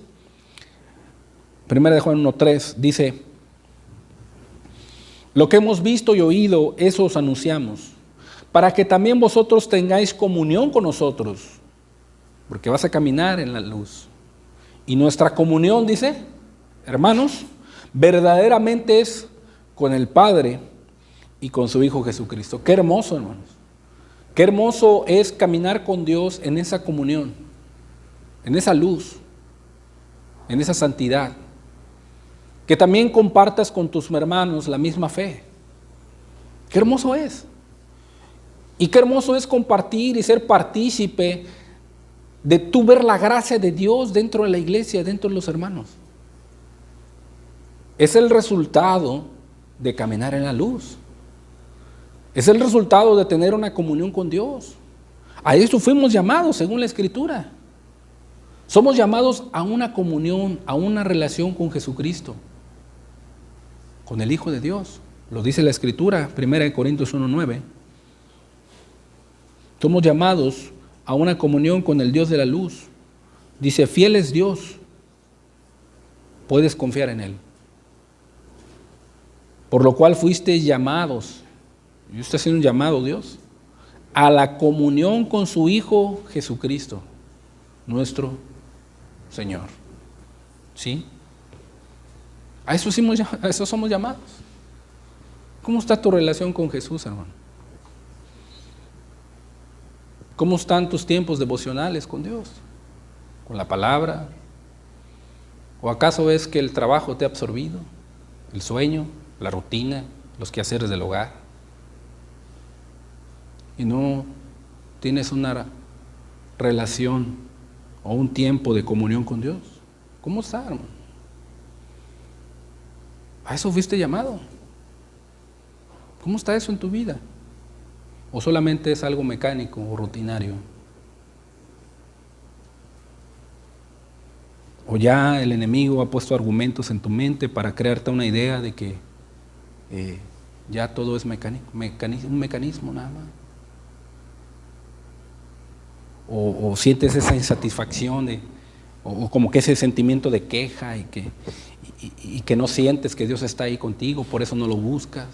1 de Juan 1:3, dice: lo que hemos visto y oído, eso os anunciamos, para que también vosotros tengáis comunión con nosotros, porque vas a caminar en la luz. Y nuestra comunión, dice, hermanos, verdaderamente es con el Padre y con su Hijo Jesucristo. Qué hermoso, hermanos. Qué hermoso es caminar con Dios en esa comunión, en esa luz, en esa santidad. Que también compartas con tus hermanos la misma fe. Qué hermoso es. Y qué hermoso es compartir y ser partícipe de tú ver la gracia de Dios dentro de la iglesia, dentro de los hermanos. Es el resultado de caminar en la luz. Es el resultado de tener una comunión con Dios. A eso fuimos llamados según la Escritura. Somos llamados a una comunión, a una relación con Jesucristo, con el Hijo de Dios. Lo dice la Escritura, 1 Corintios 1:9. Somos llamados a una comunión con el Dios de la luz. Dice, fiel es Dios. Puedes confiar en Él. Por lo cual fuiste llamados, y usted haciendo un llamado, Dios, a la comunión con su Hijo Jesucristo, nuestro Señor. ¿Sí? A eso somos llamados. ¿Cómo está tu relación con Jesús, hermano? ¿Cómo están tus tiempos devocionales con Dios? ¿Con la palabra? ¿O acaso es que el trabajo te ha absorbido? ¿El sueño? ¿La rutina? ¿Los quehaceres del hogar? Y no tienes una relación o un tiempo de comunión con Dios. ¿Cómo está, hermano? ¿A eso fuiste llamado? ¿Cómo está eso en tu vida? ¿O solamente es algo mecánico o rutinario? ¿O ya el enemigo ha puesto argumentos en tu mente para crearte una idea de que ya todo es un mecanismo nada más? O sientes esa insatisfacción o como que ese sentimiento de queja y que no sientes que Dios está ahí contigo, por eso no lo buscas.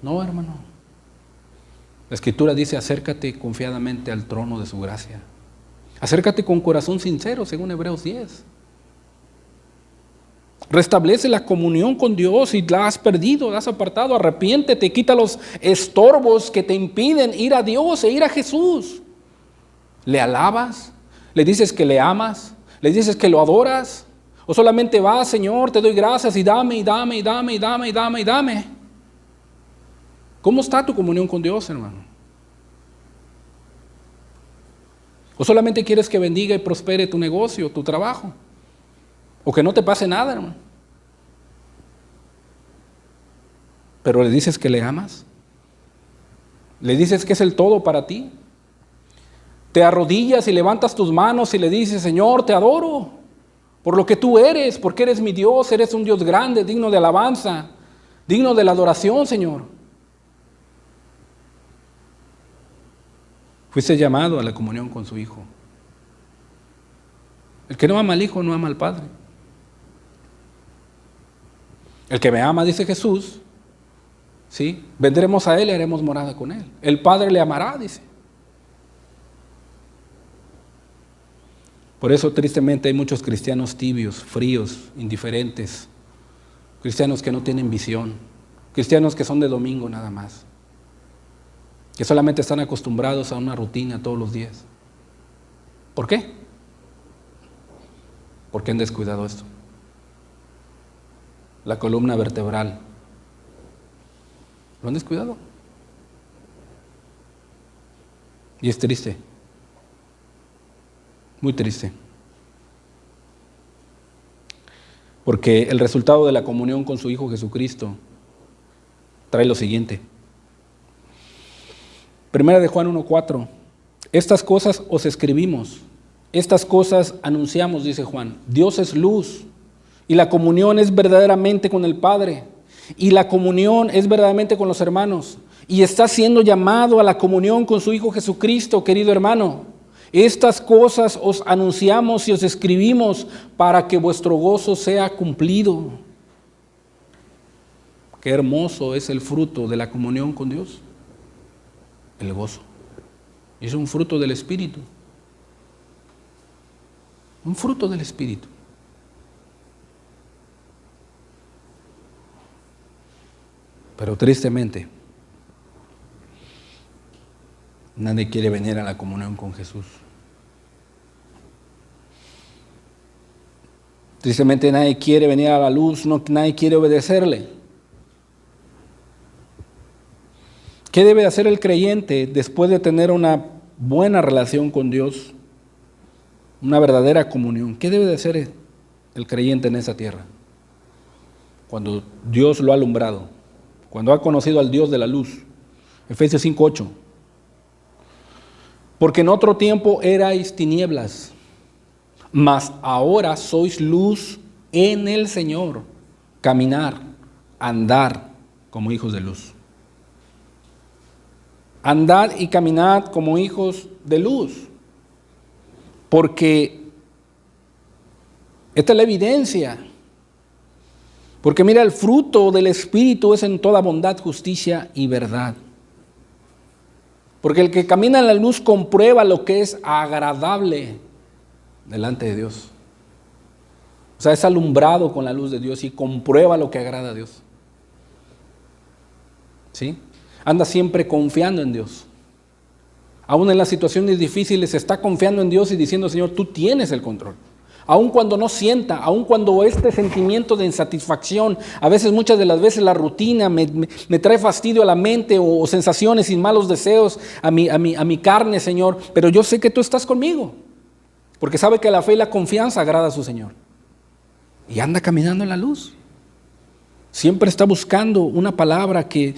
No, hermano. La Escritura dice, acércate confiadamente al trono de su gracia. Acércate con corazón sincero, según Hebreos 10. Restablece la comunión con Dios. Si la has perdido, la has apartado, arrepiéntete, quita los estorbos que te impiden ir a Dios e ir a Jesús. ¿Le alabas? ¿Le dices que le amas? ¿Le dices que lo adoras? ¿O solamente vas, Señor, te doy gracias y dame, y dame, y dame, y dame, y dame, y dame? ¿Cómo está tu comunión con Dios, hermano? ¿O solamente quieres que bendiga y prospere tu negocio, tu trabajo? ¿O que no te pase nada, hermano? ¿Pero le dices que le amas? ¿Le dices que es el todo para ti? Te arrodillas y levantas tus manos y le dices, Señor, te adoro por lo que tú eres, porque eres mi Dios, eres un Dios grande, digno de alabanza, digno de la adoración, Señor. Fuiste llamado a la comunión con su Hijo. El que no ama al Hijo no ama al Padre. El que me ama, dice Jesús, ¿sí? Vendremos a Él y haremos morada con Él. El Padre le amará, dice. Por eso tristemente hay muchos cristianos tibios, fríos, indiferentes, cristianos que no tienen visión, cristianos que son de domingo nada más, que solamente están acostumbrados a una rutina todos los días. ¿Por qué? Porque han descuidado esto. La columna vertebral. ¿Lo han descuidado? Y es triste. Muy triste. Porque el resultado de la comunión con su Hijo Jesucristo trae lo siguiente. Primera de Juan 1:4. Estas cosas os escribimos, estas cosas anunciamos, dice Juan. Dios es luz y la comunión es verdaderamente con el Padre y la comunión es verdaderamente con los hermanos. Y está siendo llamado a la comunión con su Hijo Jesucristo, querido hermano. Estas cosas os anunciamos y os escribimos para que vuestro gozo sea cumplido. Qué hermoso es el fruto de la comunión con Dios. El gozo. Es un fruto del Espíritu. Un fruto del Espíritu. Pero tristemente, nadie quiere venir a la comunión con Jesús. Tristemente nadie quiere venir a la luz, nadie quiere obedecerle. ¿Qué debe hacer el creyente después de tener una buena relación con Dios? Una verdadera comunión. ¿Qué debe de hacer el creyente en esa tierra? Cuando Dios lo ha alumbrado, cuando ha conocido al Dios de la luz. Efesios 5:8. Porque en otro tiempo erais tinieblas, mas ahora sois luz en el Señor. Caminar, andar como hijos de luz. Andad y caminad como hijos de luz. Porque esta es la evidencia. Porque mira, el fruto del Espíritu es en toda bondad, justicia y verdad. Porque el que camina en la luz comprueba lo que es agradable delante de Dios. O sea, es alumbrado con la luz de Dios y comprueba lo que agrada a Dios. ¿Sí? Anda siempre confiando en Dios. Aún en las situaciones difíciles está confiando en Dios y diciendo: Señor, tú tienes el control. Aun cuando no sienta, aun cuando este sentimiento de insatisfacción, a veces, muchas de las veces la rutina me trae fastidio a la mente o sensaciones y malos deseos a mi carne, Señor, pero yo sé que tú estás conmigo, porque sabe que la fe y la confianza agrada a su Señor. Y anda caminando en la luz. Siempre está buscando una palabra que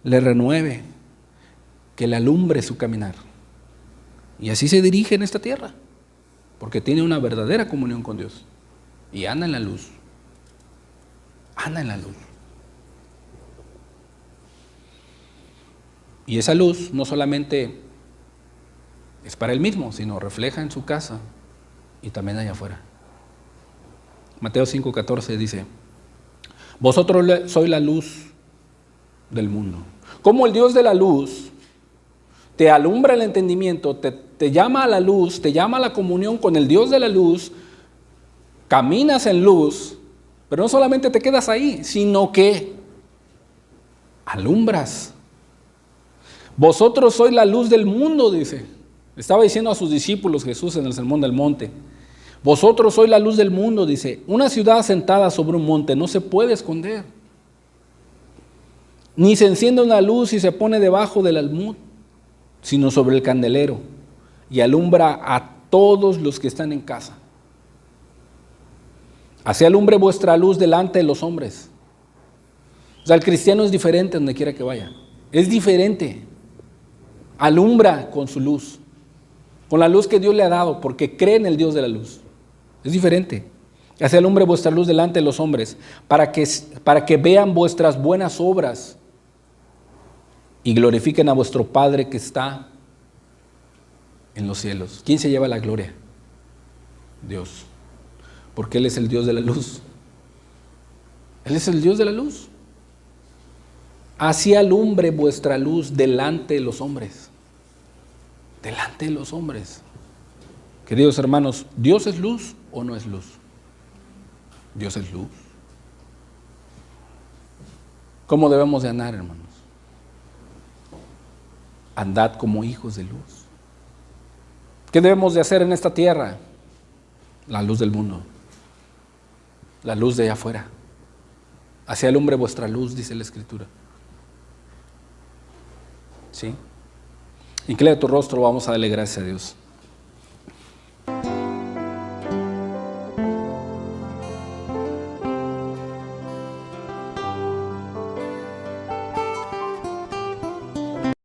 le renueve, que le alumbre su caminar. Y así se dirige en esta tierra. Porque tiene una verdadera comunión con Dios. Y anda en la luz. Anda en la luz. Y esa luz no solamente es para él mismo, sino refleja en su casa y también allá afuera. Mateo 5:14 dice: vosotros sois la luz del mundo. Como el Dios de la luz te alumbra el entendimiento, te llama a la luz, te llama a la comunión con el Dios de la luz, caminas en luz, pero no solamente te quedas ahí, sino que alumbras. Vosotros sois la luz del mundo, dice. Estaba diciendo a sus discípulos Jesús en el Sermón del Monte. Vosotros sois la luz del mundo, dice. Una ciudad asentada sobre un monte no se puede esconder. Ni se enciende una luz y se pone debajo del almud, sino sobre el candelero, y alumbra a todos los que están en casa. Así alumbre vuestra luz delante de los hombres. O sea, el cristiano es diferente donde quiera que vaya. Es diferente. Alumbra con su luz, con la luz que Dios le ha dado, porque cree en el Dios de la luz. Es diferente. Así alumbre vuestra luz delante de los hombres, para que vean vuestras buenas obras y glorifiquen a vuestro Padre que está en los cielos. ¿Quién se lleva la gloria? Dios. Porque Él es el Dios de la luz. Él es el Dios de la luz. Así alumbre vuestra luz delante de los hombres. Delante de los hombres. Queridos hermanos, ¿Dios es luz o no es luz? Dios es luz. ¿Cómo debemos de andar, hermanos? Andad como hijos de luz. ¿Qué debemos de hacer en esta tierra? La luz del mundo. La luz de allá afuera. Así alumbre vuestra luz, dice la Escritura. ¿Sí? Inclina tu rostro, vamos a darle gracias a Dios.